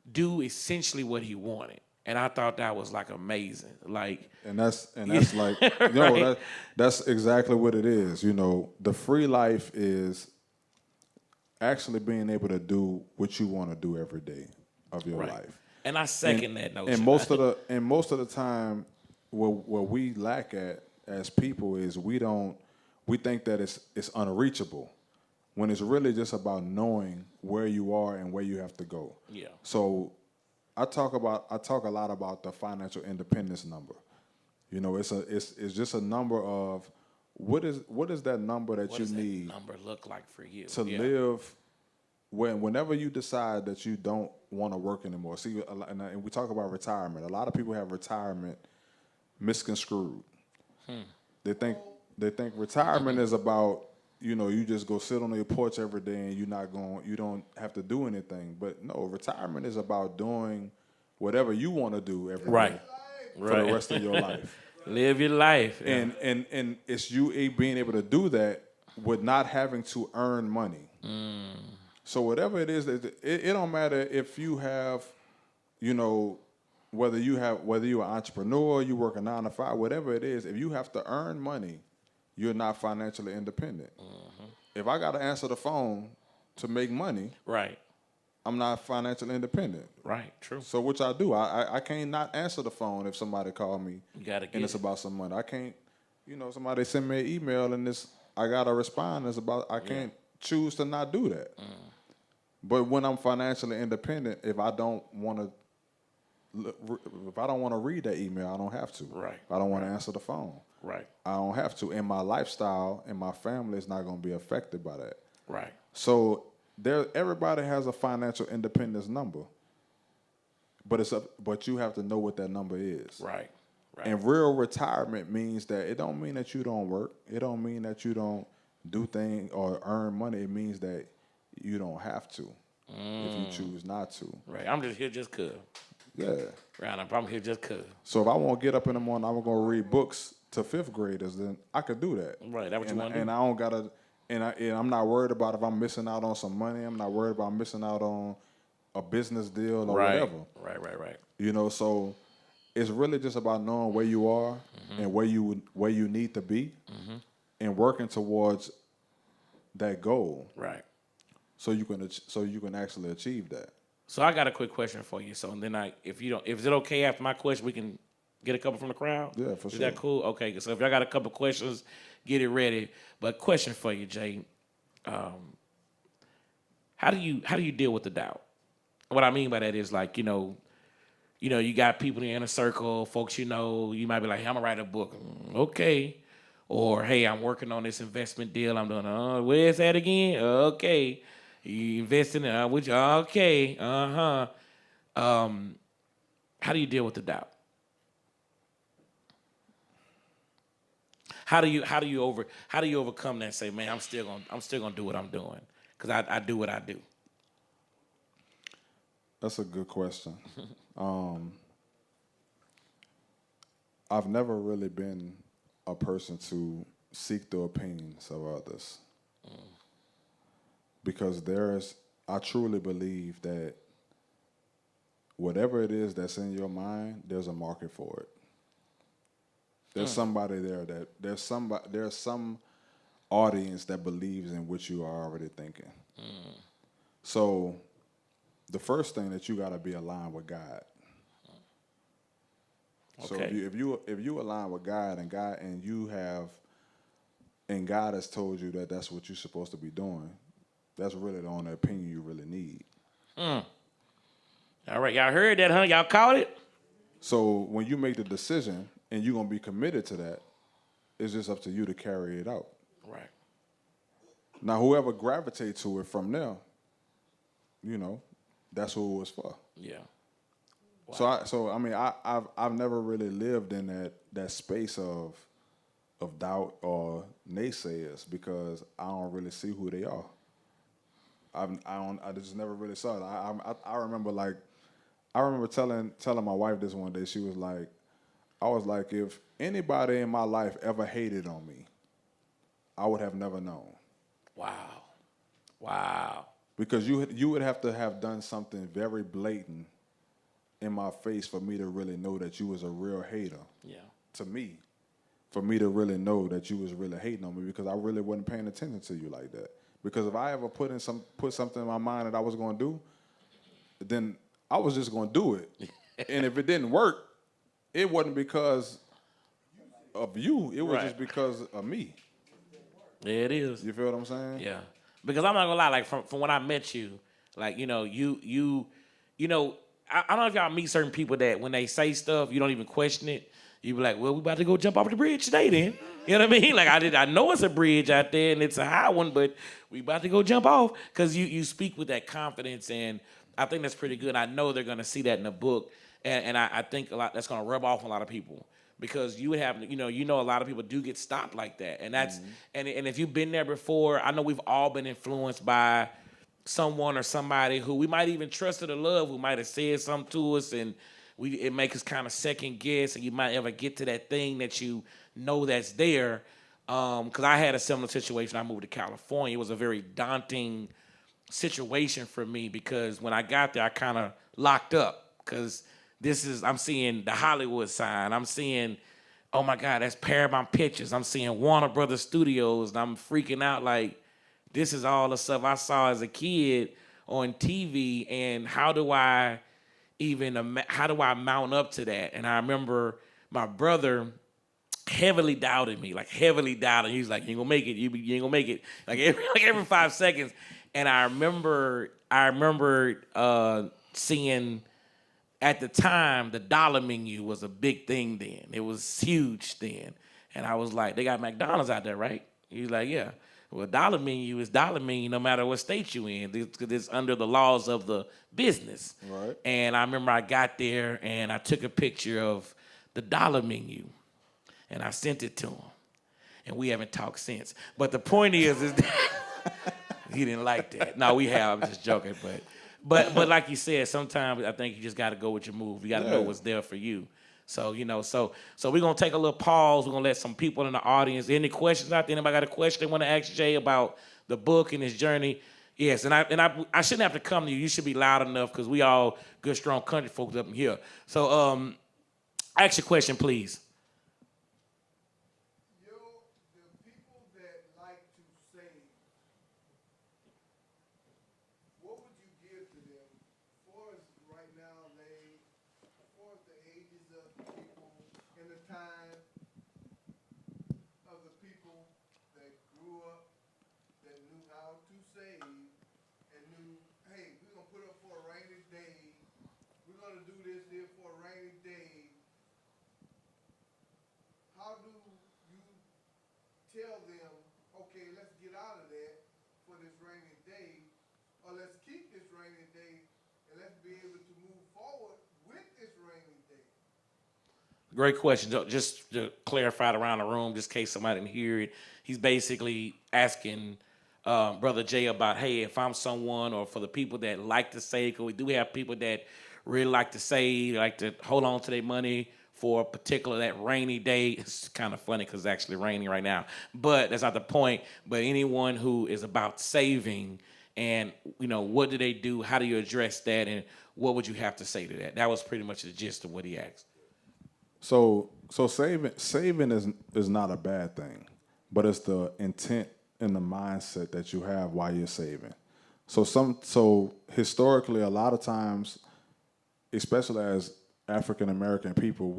do essentially what he wanted. And I thought that was like amazing. Like, and that's like, you know, right? that's exactly what it is. You know, the free life is actually being able to do what you want to do every day of your life. And I second that notion. And most of the time, what we lack at as people is we think that it's unreachable, when it's really just about knowing where you are and where you have to go. Yeah. So I talk a lot about the financial independence number. You know, it's just a number of what is that number that you need number look like for you to live whenever you decide that you don't want to work anymore. See, and we talk about retirement. A lot of people have retirement misconstrued. They think retirement is about, you know, you just go sit on your porch every day and you don't have to do anything. But no, retirement is about doing whatever you want to do every day for the rest of your life. Live your life. Yeah. And it's you being able to do that with not having to earn money. So whatever it is, it don't matter if you have, you know, whether you're an entrepreneur, you work a 9 to 5, whatever it is, if you have to earn money, you're not financially independent. If I got to answer the phone to make money, Right. I'm not financially independent. Right. True. So which I do. I can't not answer the phone if somebody call me You gotta get and it's it. about some money. I can't, somebody send me an email and I gotta respond. It's about I can't choose to not do that. But when I'm financially independent, if I don't want to read that email, I don't have to. Right. If I don't want to answer the phone, Right. I don't have to. And my lifestyle and my family is not going to be affected by that. Right. So everybody has a financial independence number, but you have to know what that number is. Right. Right. And real retirement means that it don't mean that you don't work. It don't mean that you don't do things or earn money. It means that you don't have to if you choose not to. Right. I'm just here just cause. Yeah. Right. I'm here just cause. So if I want to get up in the morning, I'm going to read books to fifth graders, then I could do that. Right. That's what you want to do. And I don't got to, and I'm not worried about if I'm missing out on some money. I'm not worried about missing out on a business deal or whatever. Right. So it's really just about knowing where you are and where you need to be and working towards that goal. Right. So you can actually achieve that. So I got a quick question for you. So and then if is it okay after my question we can get a couple from the crowd? Yeah, for sure. Is that cool? Okay. So if y'all got a couple questions, get it ready. But question for you, Jay. How do you deal with the doubt? What I mean by that is like, you got people in a circle, folks you might be like, hey, I'm gonna write a book. Okay. Or hey, I'm working on this investment deal. I'm doing where's that again? Okay. You investing in which okay. How do you deal with the doubt? How do you overcome that and say, man, I'm still gonna do what I'm doing? Because I do what I do. That's a good question. I've never really been a person to seek the opinions of others. Because I truly believe that whatever it is that's in your mind, there's a market for it. There's somebody there there's some audience that believes in what you are already thinking. So the first thing that you got to be aligned with God. So if you align with God and God has told you that that's what you're supposed to be doing, that's really the only opinion you really need. All right, y'all heard that, huh? Y'all caught it? So when you make the decision and you're gonna be committed to that, it's just up to you to carry it out. Right. Now, whoever gravitates to it from there, that's who it was for. Yeah. Wow. I've never really lived in that space of doubt or naysayers because I don't really see who they are. I just never really saw it. I remember telling my wife this one day. She was like, I was like, if anybody in my life ever hated on me, I would have never known. Wow. Because you would have to have done something very blatant in my face for me to really know that you was a real hater. Yeah. To me, for me to really know that you was really hating on me because I really wasn't paying attention to you like that. Because if I ever put something in my mind that I was going to do, then I was just going to do it. And if it didn't work, it wasn't because of you. It was just because of me. Yeah, it is. You feel what I'm saying? Yeah. Because I'm not gonna lie, like from when I met you, like I don't know if y'all meet certain people that when they say stuff, you don't even question it. You be like, well, we about to go jump off the bridge today then. You know what I mean? Like I know it's a bridge out there and it's a high one, but we about to go jump off because you speak with that confidence, and I think that's pretty good. I know they're gonna see that in the book, and I think a lot that's gonna rub off on a lot of people. Because you would have, a lot of people do get stopped like that. And that's, and if you've been there before, I know we've all been influenced by someone or somebody who we might even trust or love, who might have said something to us, and it makes us kind of second guess, and you might ever get to that thing that you know that's there. Because I had a similar situation. I moved to California. It was a very daunting situation for me because when I got there, I kind of locked up because I'm seeing the Hollywood sign. I'm seeing oh my God, that's Paramount Pictures. I'm seeing Warner Brothers Studios, and I'm freaking out like, this is all the stuff I saw as a kid on TV, and how do I mount up to that? And I remember my brother heavily doubted me, like heavily doubted. He was like, "You ain't gonna make it. You ain't gonna make it." Like every 5 seconds. And I remember seeing at the time the dollar menu was a big thing then. It was huge then. And I was like, "They got McDonald's out there, right?" He was like, "Yeah." Well, dollar menu is dollar menu no matter what state you in. It's under the laws of the business. Right. And I remember I got there and I took a picture of the dollar menu and I sent it to him. And we haven't talked since. But the point is that he didn't like that. No, we have. I'm just joking. But like you said, sometimes I think you just got to go with your move. You got to know what's there for you. So, so we're going to take a little pause. We're going to let some people in the audience. Any questions out there? Anybody got a question they want to ask Jay about the book and his journey? Yes, and I shouldn't have to come to you. You should be loud enough because we all good, strong country folks up in here. So ask your question, please. Great question. Just to clarify it around the room, just in case somebody didn't hear it, he's basically asking Brother Jay about, hey, if I'm someone, or for the people that like to save, because we do have people that really like to save, like to hold on to their money for a particular, that rainy day. It's kind of funny because it's actually raining right now, but that's not the point. But anyone who is about saving, and what do they do? How do you address that? And what would you have to say to that? That was pretty much the gist of what he asked. So saving is not a bad thing, but it's the intent and the mindset that you have while you're saving. So historically, a lot of times, especially as African American people,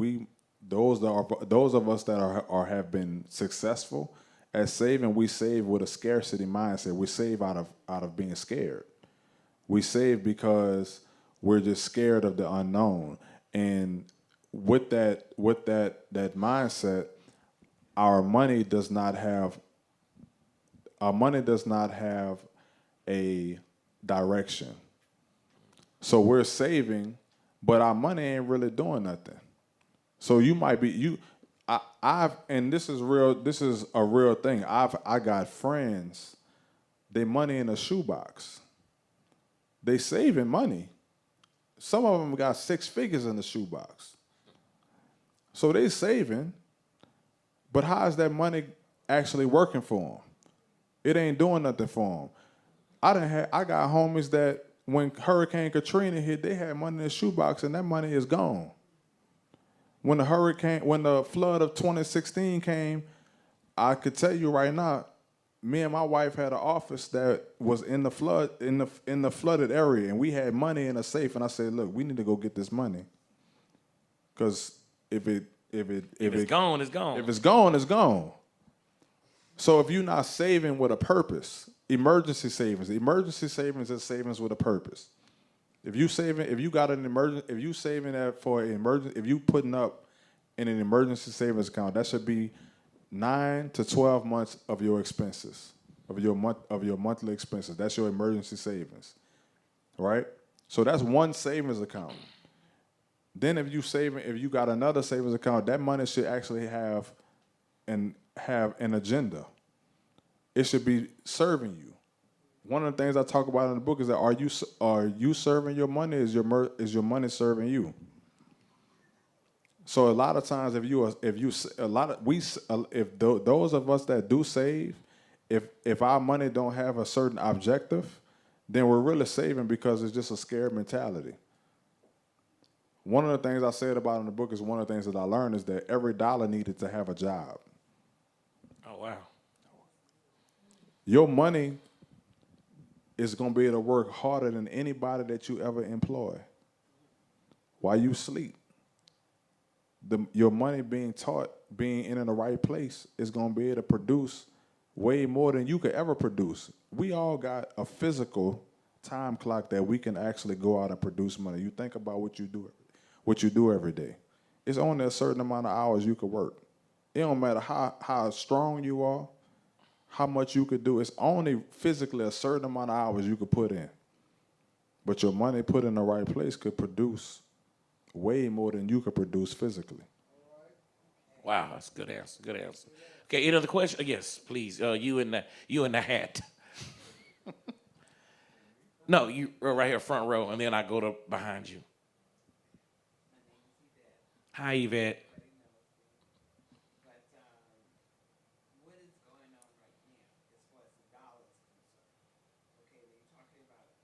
those of us that are have been successful at saving, we save with a scarcity mindset. We save out of being scared. We save because we're just scared of the unknown. And with that mindset, our money does not have a direction. So we're saving, but our money ain't really doing nothing. So you might be and this is real. This is a real thing. I got friends. They money in a shoebox. They saving money. Some of them got 6 figures in the shoebox. So they saving, but how is that money actually working for them? It ain't doing nothing for them. I got homies that when Hurricane Katrina hit, they had money in the shoebox and that money is gone. When the flood of 2016 came, I could tell you right now, me and my wife had an office that was in the flooded area, and we had money in a safe. And I said, "Look, we need to go get this money, because if it's gone, it's gone. If it's gone, it's gone." So if you're not saving with a purpose, emergency savings is savings with a purpose. If you got an emergency, if you saving that for an emergency, if you putting up in an emergency savings account, that should be 9 to 12 months of your expenses, of your monthly expenses. That's your emergency savings, right? So that's one savings account. Then if you got another savings account, that money should actually have an agenda. It should be serving you. One of the things I talk about in the book is that are you serving your money? Is your money serving you? So a lot of times, those of us that do save, if our money don't have a certain objective, then we're really saving because it's just a scared mentality. one of the things I said about in the book is one of the things that I learned is that every dollar needed to have a job. Oh, wow. Your money is going to be able to work harder than anybody that you ever employ while you sleep. Your money being taught, being in the right place, is going to be able to produce way more than you could ever produce. We all got a physical time clock that we can actually go out and produce money. You think about what you do every day. It's only a certain amount of hours you could work. It don't matter how strong you are, how much you could do. It's only physically a certain amount of hours you could put in. But your money put in the right place could produce way more than you could produce physically. Wow, that's a good answer. Good answer. Okay, any other question? Yes, please. You in the hat. No, you right here, front row, and then I go to behind you. Hi, Yvette. But what is going on right now as far as the dollar is concerned? Okay, they're talking about,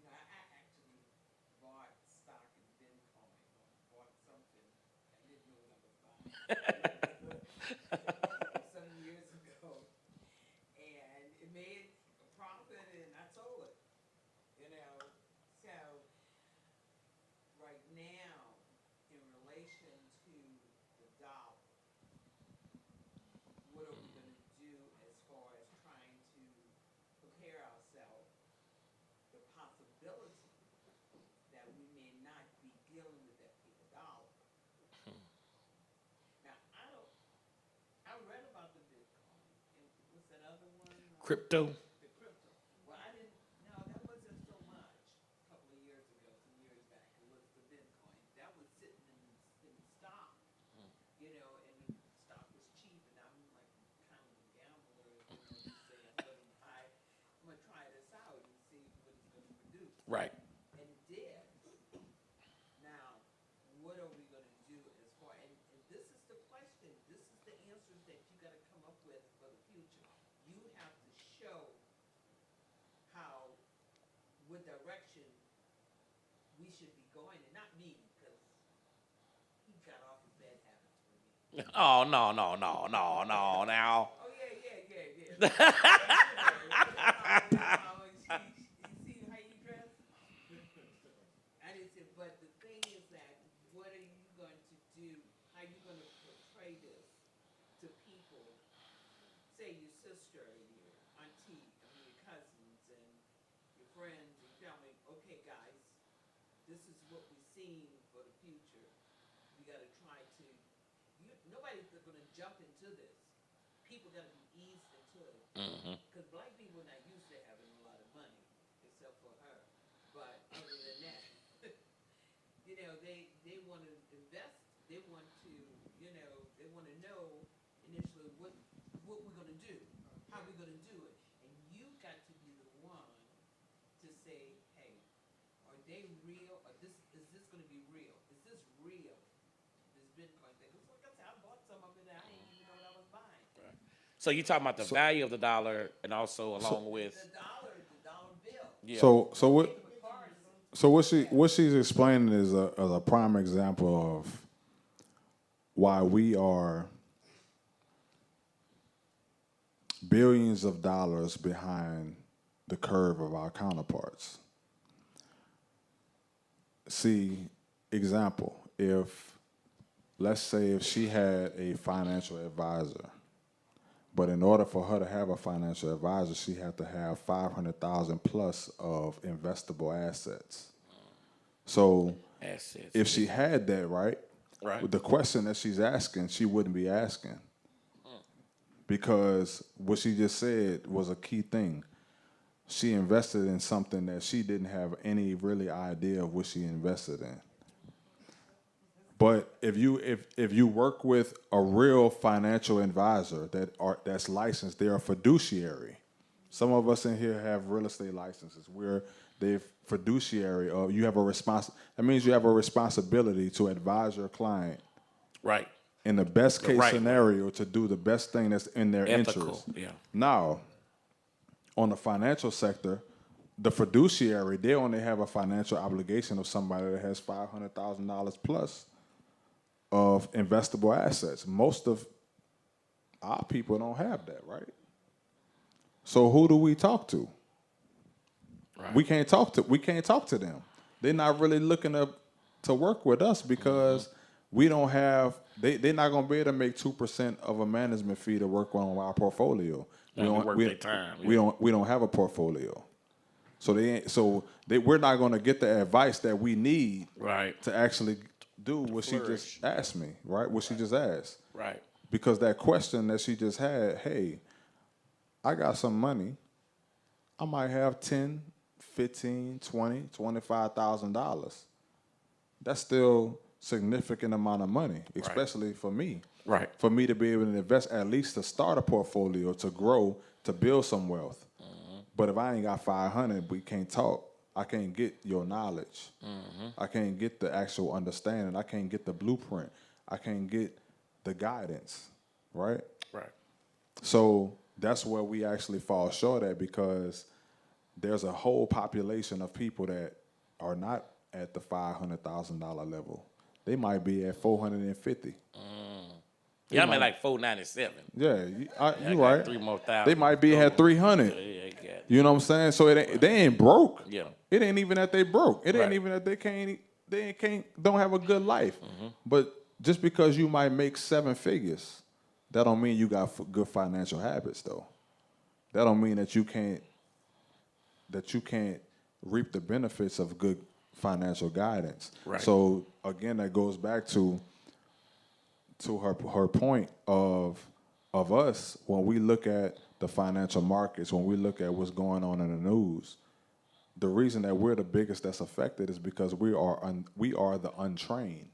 I actually bought stock in Bitcoin, or bought something I didn't know what I was buying some years ago, and it made a profit, and I sold it. So right now, in relation to the dollar, what are we going to do as far as trying to prepare ourselves the possibility that we may not be dealing with that paper dollar? Now, I read about the Bitcoin, and what's that other one? Crypto. The crypto. Well, I didn't, no, that wasn't so much a couple of years ago, some years back. It was the Bitcoin. That was sitting in stock, and the stock was cheap, and I'm like kind of a gambler, you say I'm gonna try this out and see what it's gonna produce. Right. And it did. Now, what are we gonna do as far, and this is the question, this is the answers that you gotta come up with for the future. You have to show what direction we should be going, and not me, because he got off of bad habits for me. Oh, no. Now. Oh, yeah. You see how you dress? I didn't say, but the thing is that, what are you going to do? How are you going to portray this to people? Say your sister and your auntie, your cousins and your friends and family. Okay, guys, this is what we're seeing for the future. We got to try to. Nobody's going to jump into this. People got to be eased into it. Because black people are not used to having a lot of money, except for her. But other than that, they want to invest. They want to, they want to know initially what we're going to do, how we're going to do it. And you got to be the one to say, hey, are they real? Or is this going to be real? Is this real? This Bitcoin thing. Because like I said, I bought some of it and I didn't even know what I was buying. So you're talking about the value of the dollar, and also along with The dollar bill. yeah. So what she's explaining is a prime example of why we are billions of dollars behind the curve of our counterparts. See, example, let's say if she had a financial advisor, but in order for her to have a financial advisor, she had to have 500,000 plus of investable assets. So Assets. if she had that, right, Right. the question that she's asking, she wouldn't be asking. Because what she just said was a key thing. She invested in something that she didn't have any really idea of what she invested in. But if you work with a real financial advisor that's licensed, they're a fiduciary. Some of us in here have real estate licenses where they're fiduciary, or you have that means you have a responsibility to advise your client Right. in the best case Right. scenario to do the best thing that's in their Ethical. interest. Yeah. Now, on the financial sector, the fiduciary, they only have a financial obligation of somebody that has $500,000 plus of investable assets. Most of our people don't have that, right? So who do we talk to? Right. We can't talk to them. They're not really looking to work with us because we don't have. They're not going to be able to make 2% of a management fee to work on our portfolio. They work their time. We don't have a portfolio. So we're not going to get the advice that we need Right. to actually do what she Flourish. just asked me, right? What she just asked. Right. Because that question that she just had, hey, I got some money. I might have 10, 15, 20, $25,000. That's still significant amount of money, especially for me. Right. For me to be able to invest, at least to start a portfolio, to grow, to build some wealth. But if I ain't got 500, we can't talk. I can't get your knowledge. I can't get the actual understanding. I can't get the blueprint. I can't get the guidance, right? Right. So that's where we actually fall short at, because there's a whole population of people that are not at the $500,000 level. They might be at 450. Yeah, I'm at like 497. Yeah, I you got right. 3 more thousand. They might be at 300. Yeah, I got it. You know what I'm saying? So they ain't broke. Yeah. It ain't even that they broke. It ain't Right. even that don't have a good life. But just because you might make 7 figures, that don't mean you got good financial habits, though. That don't mean that you can't reap the benefits of good financial guidance. Right. So again, that goes back to her point of us, when we look at the financial markets, when we look at what's going on in the news, the reason that we're the biggest that's affected is because we are the untrained.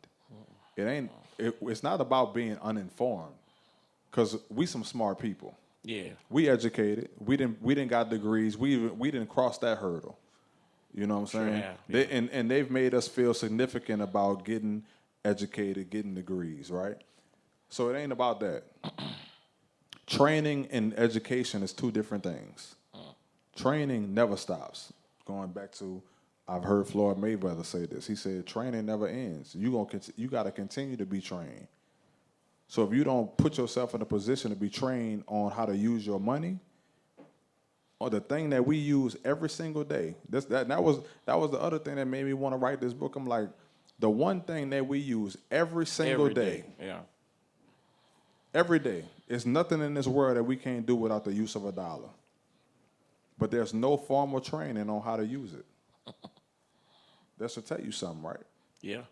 It's not about being uninformed, because we some smart people. Yeah. We educated. We didn't got degrees. We didn't cross that hurdle. You know what I'm saying? have, yeah. And they've made us feel significant about getting educated, getting degrees, right? So it ain't about that. Training and education is 2 different things. Training never stops. Going back to, I've heard Floyd Mayweather say this. He said, training never ends. You got to continue to be trained. So if you don't put yourself in a position to be trained on how to use your money, or the thing that we use every single day, that was the other thing that made me want to write this book. I'm like, the one thing that we use every single day. Yeah. Every day. There's nothing in this world that we can't do without the use of a dollar. But there's no formal training on how to use it. That should tell you something, right? Yeah.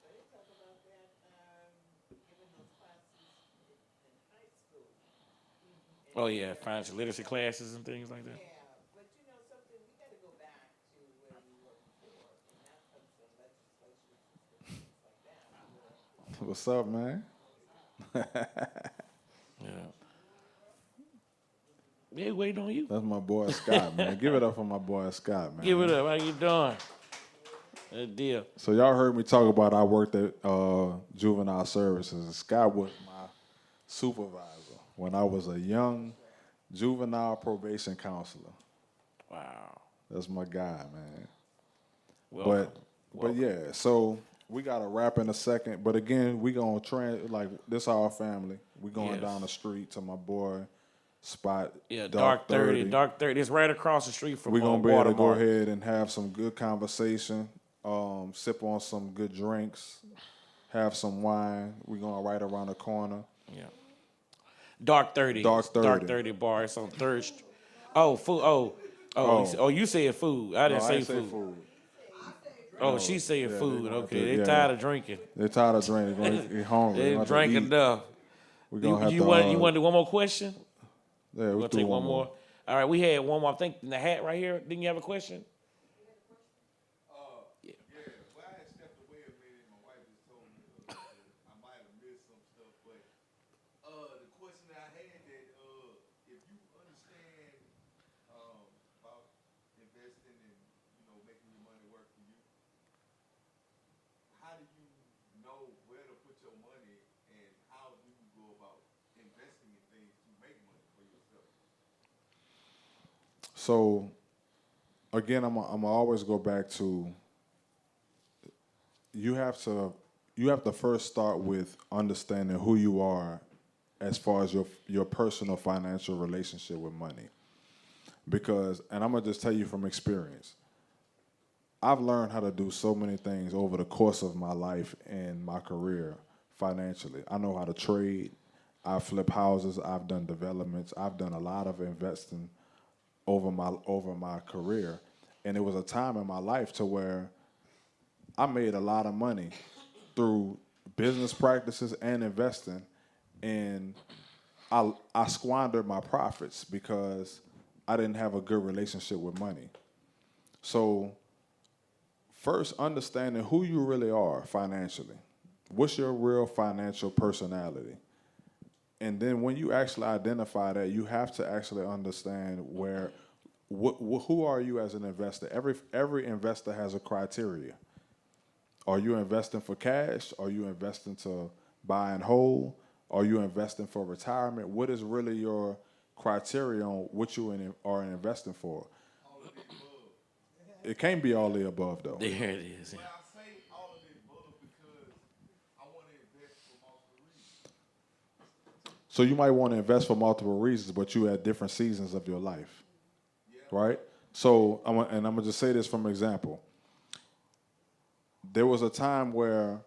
So they talk about that, giving those classes in high school. Oh yeah, financial literacy classes and things like that. Yeah, but you know something, we gotta go back to where we were before, and that comes from legislation and things like that. What's up, man? Yeah. They waiting on you. That's my boy Scott, man. Give it up for my boy Scott, man. Give it up. How you doing? Good deal. So y'all heard me talk about I worked at Juvenile Services. Scott was my supervisor when I was a young juvenile probation counselor. Wow. That's my guy, man. Welcome. But yeah, so we got to wrap in a second. But again, we gonna like this our family. We going Yes. down the street to my boy Spot. Yeah, Dark 30. Dark 30. It's right across the street from We're gonna be able to go Watermark. ahead and have some good conversation, sip on some good drinks, have some wine. We're gonna right around the corner. Yeah. Dark 30. Dark 30. Dark 30 bar. It's on Third Street. Oh, food. Oh, you said food. I didn't No, I say ain't say food. food. Oh, she said yeah, food. they gonna Okay, have to- they yeah. tired of drinking. They're tired of drinking. They're gonna get hungry. They're They gonna have to drank eat. enough. We're gonna have You to. want to do one more question? Yeah, We'll we'll do take one more. All right, we had one more. I think in the hat right here. Didn't you have a question? Yeah, well, I had stepped away a minute. My wife just told me I might have missed some stuff, but the question that I had that if you understand about investing and making your money work for you, how do you know where to put your money and how do you go about investing in things to make money for yourself? So again, I'm always go back to you have to first start with understanding who you are as far as your personal financial relationship with money. Because, and I'm gonna just tell you from experience, I've learned how to do so many things over the course of my life and my career financially. I know how to trade. I flip houses. I've done developments. I've done a lot of investing over my career, and it was a time in my life to where I made a lot of money through business practices and investing, and I squandered my profits because I didn't have a good relationship with money. So first, understanding who you really are financially. What's your real financial personality? And then when you actually identify that, you have to actually understand who are you as an investor. Every investor has a criteria. Are you investing for cash? Are you investing to buy and hold? Are you investing for retirement? What is really your criteria on what you are investing for? All of the above. It can't be all the above, though. There it is. Well, I say all of the above because I want to invest for multiple reasons. So you might want to invest for multiple reasons, but you at different seasons of your life, right? So, I'm gonna just say this from example. There was a time where,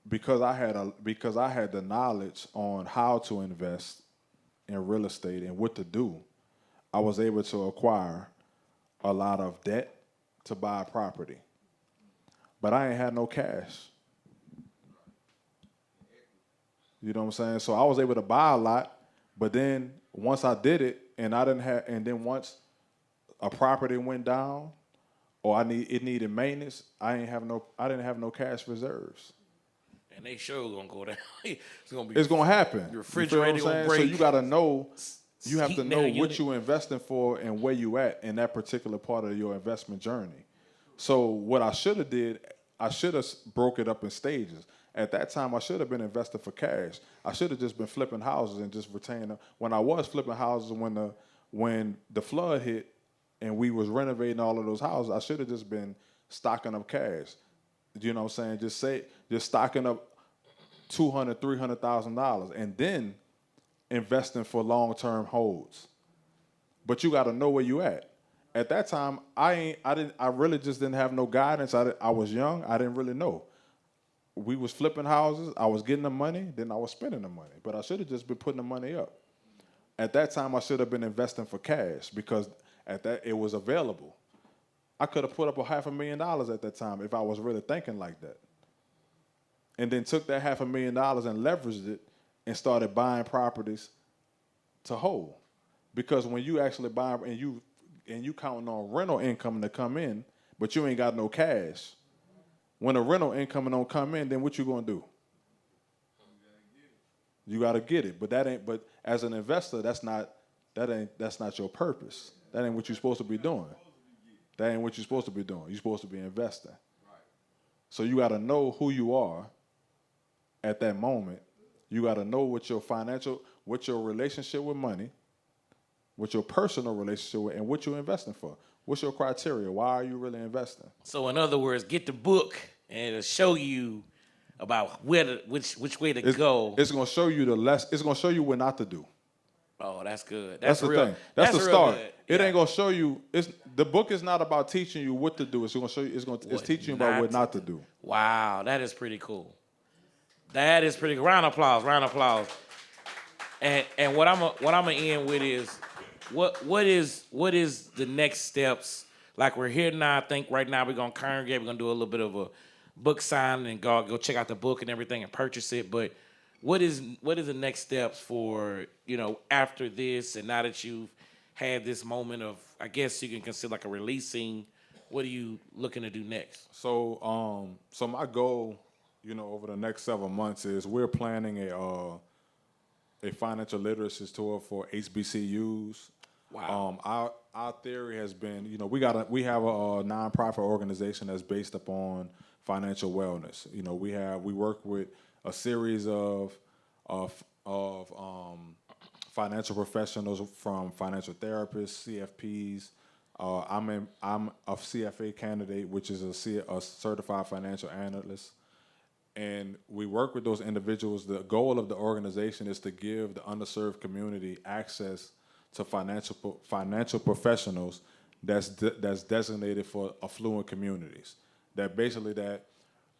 because I had the knowledge on how to invest in real estate and what to do, I was able to acquire a lot of debt to buy a property. But I ain't had no cash. You know what I'm saying? So I was able to buy a lot, but then once I did it and then once a property went down or it needed maintenance, I didn't have no cash reserves. And they sure gonna go down. It's gonna happen. Your You feel what refrigerator I'm gonna saying? break. So you gotta know. You have to Heating know that what unit. you're investing for and where you at in that particular part of your investment journey. So what I should have did, I should have broke it up in stages. At that time, I should have been investing for cash. I should have just been flipping houses and just retaining them. When I was flipping houses, when the flood hit and we was renovating all of those houses, I should have just been stocking up cash. You know what I'm saying? Just stocking up $200,000, $300,000, and then investing for long-term holds. But you got to know where you at. At that time, I really just didn't have no guidance. I was young. I didn't really know. We was flipping houses. I was getting the money. Then I was spending the money. But I should have just been putting the money up. At that time, I should have been investing for cash because it was available. I could have put up $500,000 at that time if I was really thinking like that. And then took that $500,000 and leveraged it and started buying properties to hold. Because when you actually buy and you counting on rental income to come in, but you ain't got no cash. When the rental income don't come in, then what you gonna do? You gotta get it. But as an investor, that's not your purpose. That ain't what you're supposed to be doing. That ain't what you're supposed to be doing. You're supposed to be investing. So you gotta know who you are at that moment. You got to know what your relationship with money, what your personal relationship with, and what you're investing for. What's your criteria? Why are you really investing? So in other words, get the book and it'll show you about which way to go. It's going to show you it's going to show you what not to do. Oh, that's good. That's the real, thing. That's the real start. good. It Yeah. ain't going to show you. The book is not about teaching you what to do. It's going to show you. It's teaching you about what not to do. Wow, that is pretty cool. That is pretty cool. Round of applause. Round of applause. And what I'm gonna end with is what is the next steps? Like we're here now. I think right now we're gonna congregate. We're gonna do a little bit of a book signing and go check out the book and everything and purchase it. But what is the next steps for after this and now that you've had this moment of, I guess you can consider like a releasing. What are you looking to do next? So my goal, over the next several months is we're planning a financial literacy tour for HBCUs. Wow. Our theory has been, we have a nonprofit organization that's based upon financial wellness. We work with a series of financial professionals, from financial therapists, CFPs, I'm a CFA candidate, which is a certified financial analyst. And we work with those individuals. The goal of the organization is to give the underserved community access to financial professionals that's designated for affluent communities. That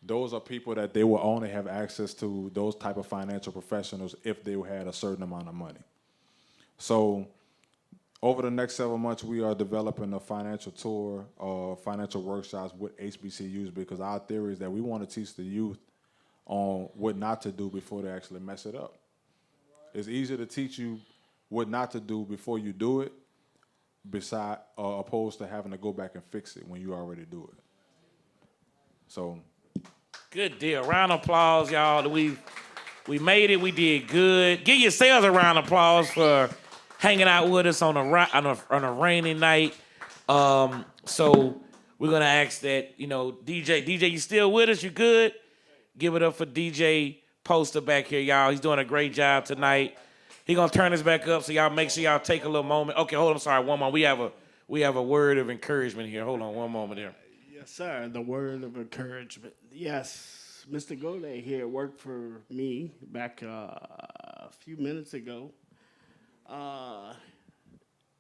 those are people that they will only have access to those type of financial professionals if they had a certain amount of money. So over the next several months, we are developing a financial tour of financial workshops with HBCUs, because our theory is that we want to teach the youth on what not to do before they actually mess it up. It's easier to teach you what not to do before you do it, opposed to having to go back and fix it when you already do it. So, Good deal. Round of applause, y'all. We made it. We did good. Give yourselves a round of applause for hanging out with us on a rainy night. So we're gonna ask that, DJ, you still with us? You good? Give it up for DJ Poster back here, y'all. He's doing a great job tonight. He gonna turn this back up, so y'all make sure y'all take a little moment. Okay, hold on. Sorry, one more. We have a word of encouragement here. Hold on, one moment here. Yes, sir. The word of encouragement. Yes, Mr. Gaudet here worked for me back a few minutes ago.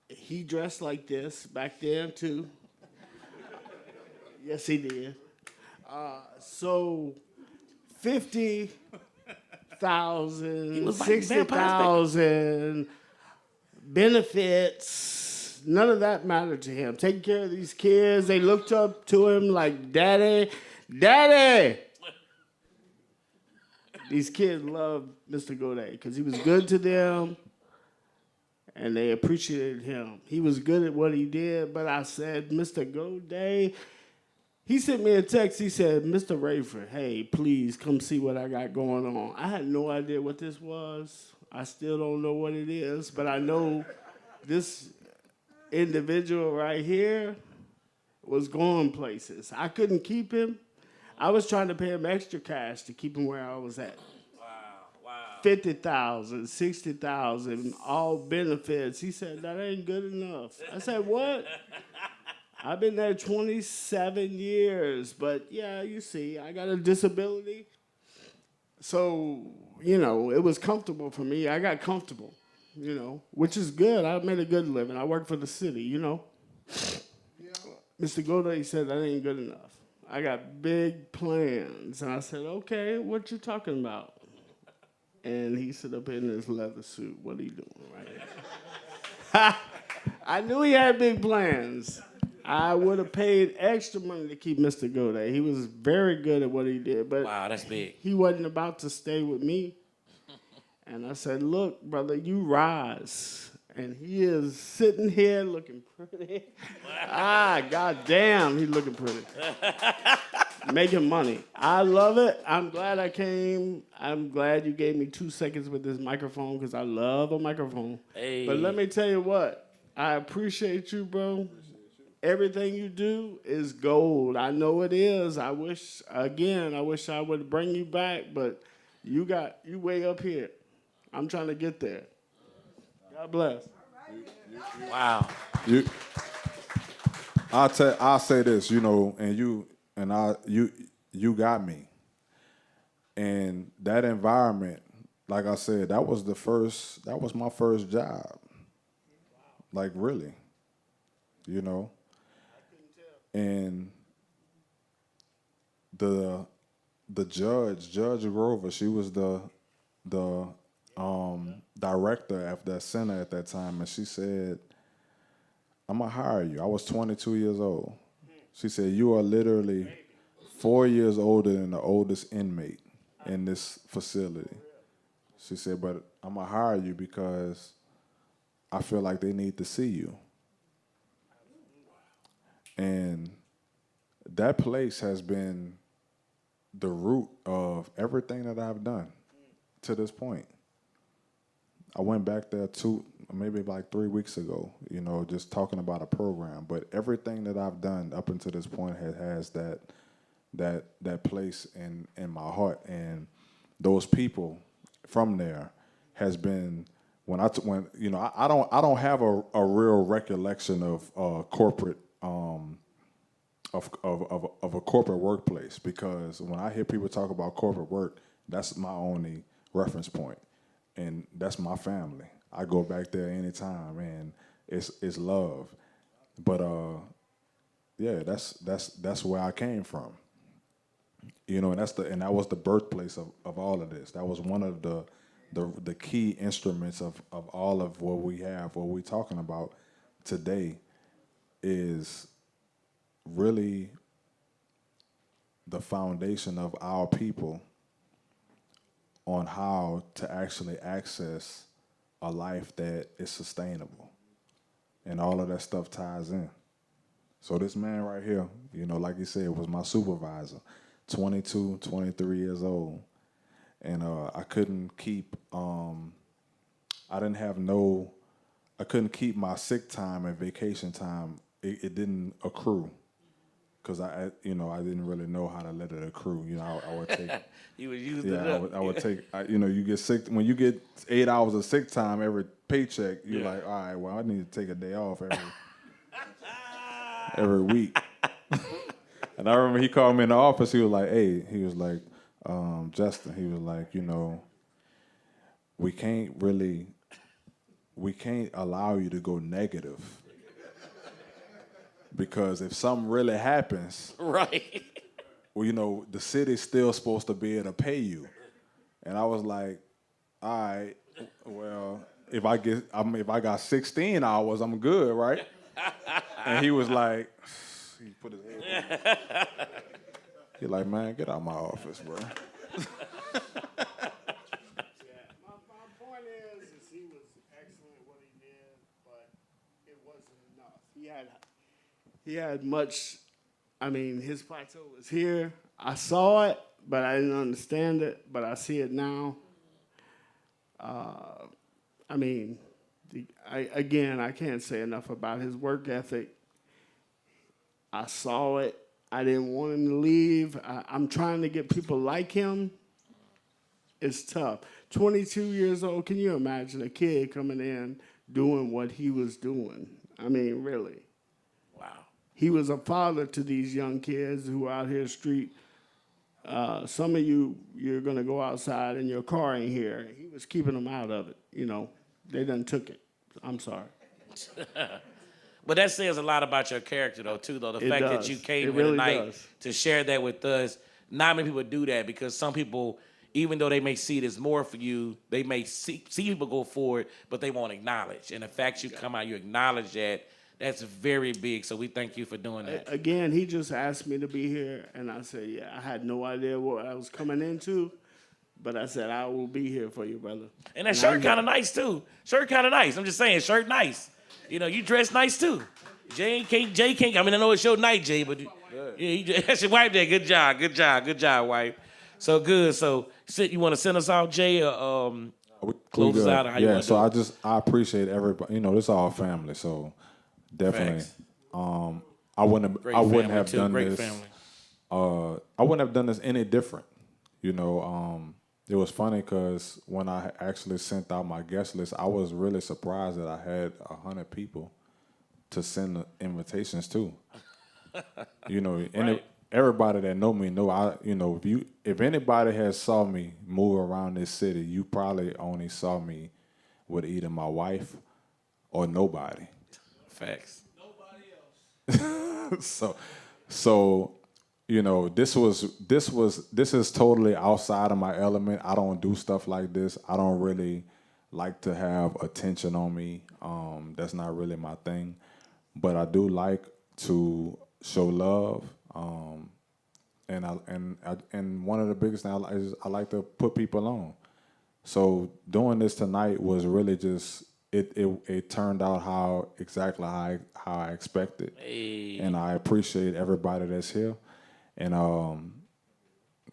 He dressed like this back then too. Yes, he did. So 50,000, was like 60,000 benefits. None of that mattered to him. Taking care of these kids, they looked up to him like, Daddy, Daddy. These kids loved Mr. Gaudet because he was good to them, and they appreciated him. He was good at what he did, but I said, Mr. Gaudet, he sent me a text. He said, Mr. Rayford, hey, please come see what I got going on. I had no idea what this was. I still don't know what it is, but I know this individual right here was going places. I couldn't keep him. I was trying to pay him extra cash to keep him where I was at. Wow. 50,000, 60,000, all benefits. He said, that ain't good enough. I said, what? I've been there 27 years, but yeah, you see, I got a disability. So, it was comfortable for me. I got comfortable, which is good. I made a good living. I work for the city, Yeah. Mr. Gaudet said that ain't good enough. I got big plans. And I said, okay, what you talking about? And he sit up in his leather suit. What are you doing right here? I knew he had big plans. I would have paid extra money to keep Mr. Gaudet. He was very good at what he did, but Wow, that's big. he wasn't about to stay with me. And I said, look, brother, you rise. And he is sitting here looking pretty. Goddamn, he's looking pretty. Making money. I love it. I'm glad I came. I'm glad you gave me 2 seconds with this microphone because I love a microphone. Hey. But let me tell you what. I appreciate you, bro. Everything you do is gold. I know it is. I wish I would bring you back, but you way up here. I'm trying to get there. God bless. Wow. I'll say this, and you got me. And that environment, like I said, that was my first job. Like really. And the Judge Grover, she was the director of that center at that time, and she said, I'm gonna hire you. I was 22 years old. She said, you are literally 4 years older than the oldest inmate in this facility. She said, but I'm gonna hire you because I feel like they need to see you. And that place has been the root of everything that I've done to this point. I went back there maybe like 3 weeks ago, just talking about a program. But everything that I've done up until this point has that place in my heart. And those people from there has been when you know, I don't have a real recollection of corporate of a corporate workplace, because when I hear people talk about corporate work, that's my only reference point, and that's my family. I go back there anytime, and it's love. But yeah, that's where I came from. You know, and that was the birthplace of all of this. That was one of the key instruments of all of what we have. What we're talking about today is really the foundation of our people on how to actually access a life that is sustainable. And all of that stuff ties in. So this man right here, you know, like you said, was my supervisor, 22, 23 years old. And I couldn't keep, I couldn't keep my sick time and vacation time. It didn't accrue. Because I didn't really know how to let it accrue. You know, I would take. You would use Yeah, it up. I would take. You get sick when you get 8 hours of sick time every paycheck. You're Yeah. like, all right, well, I need to take a day off every week. And I remember he called me in the office. He was like, hey, Justin. He was like, we can't allow you to go negative. Because if something really happens, Right. well, the city's still supposed to be able to pay you. And I was like, all right, well, if I got 16 hours, I'm good, right? And he was like, he put his head down. He's like, man, get out of my office, bro. My point is he was excellent at what he did, but it wasn't enough. He had much. I mean, his plateau was here. I saw it, but I didn't understand it. But I see it now. I mean, I can't say enough about his work ethic. I saw it. I didn't want him to leave. I'm trying to get people like him. It's tough. 22 years old. Can you imagine a kid coming in doing what he was doing? I mean, really. Wow. He was a father to these young kids who are out here street. Some of you're going to go outside and your car ain't here. He was keeping them out of it. They done took it. I'm sorry. But that says a lot about your character, though, too, though. The It fact does. that you came It here really tonight does. to share that with us. Not many people do that, because some people, even though they may see it as more for you, they may see people go forward, but they won't acknowledge. And the fact you come out, you acknowledge that, that's very big. So we thank you for doing that. Again, he just asked me to be here, and I said, yeah, I had no idea what I was coming into, but I said, I will be here for you, brother. And that shirt kind of nice, too. Shirt kind of nice. I'm just saying, shirt nice. You dress nice, too. Jay can't. I know it's your night, Jay, but yeah, that's your wife there. Good job, wife. So good. So you want to send us out, Jay, or close us out? Or how you Yeah, wanna do it? I appreciate everybody. This is all family, so definitely. Facts. I wouldn't Great have family, too. done Great this. family. I wouldn't have done this any different. It was funny because when I actually sent out my guest list, I was really surprised that I had 100 people to send the invitations to. And Right. everybody that know me know if anybody has saw me move around this city, you probably only saw me with either my wife or nobody. Facts. So this is totally outside of my element. I don't do stuff like this. I don't really like to have attention on me. That's not really my thing. But I do like to show love. And one of the biggest things is I like to put people on. So doing this tonight was really just it turned out exactly how I expected. Hey. And I appreciate everybody that's here. And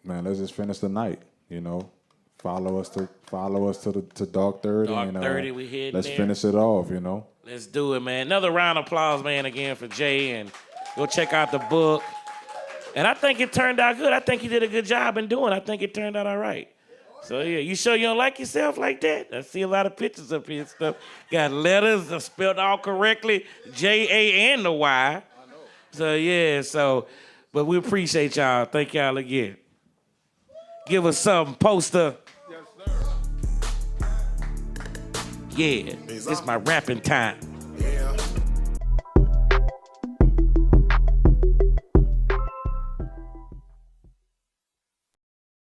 man, let's just finish the night. Follow us to Dark 30. Dark and 30, we heading let's there. finish it off. Let's do it, man. Another round of applause, man, again for Jay. And go check out the book. And I think it turned out good. I think he did a good job in doing it. I think it turned out all right. So yeah, you sure you don't like yourself like that? I see a lot of pictures up here and stuff. Got letters spelled all correctly, J-A and the Y. I know. So yeah, but we appreciate y'all. Thank y'all again. Give us something, poster. Yes, sir. Yeah, it's my rapping time.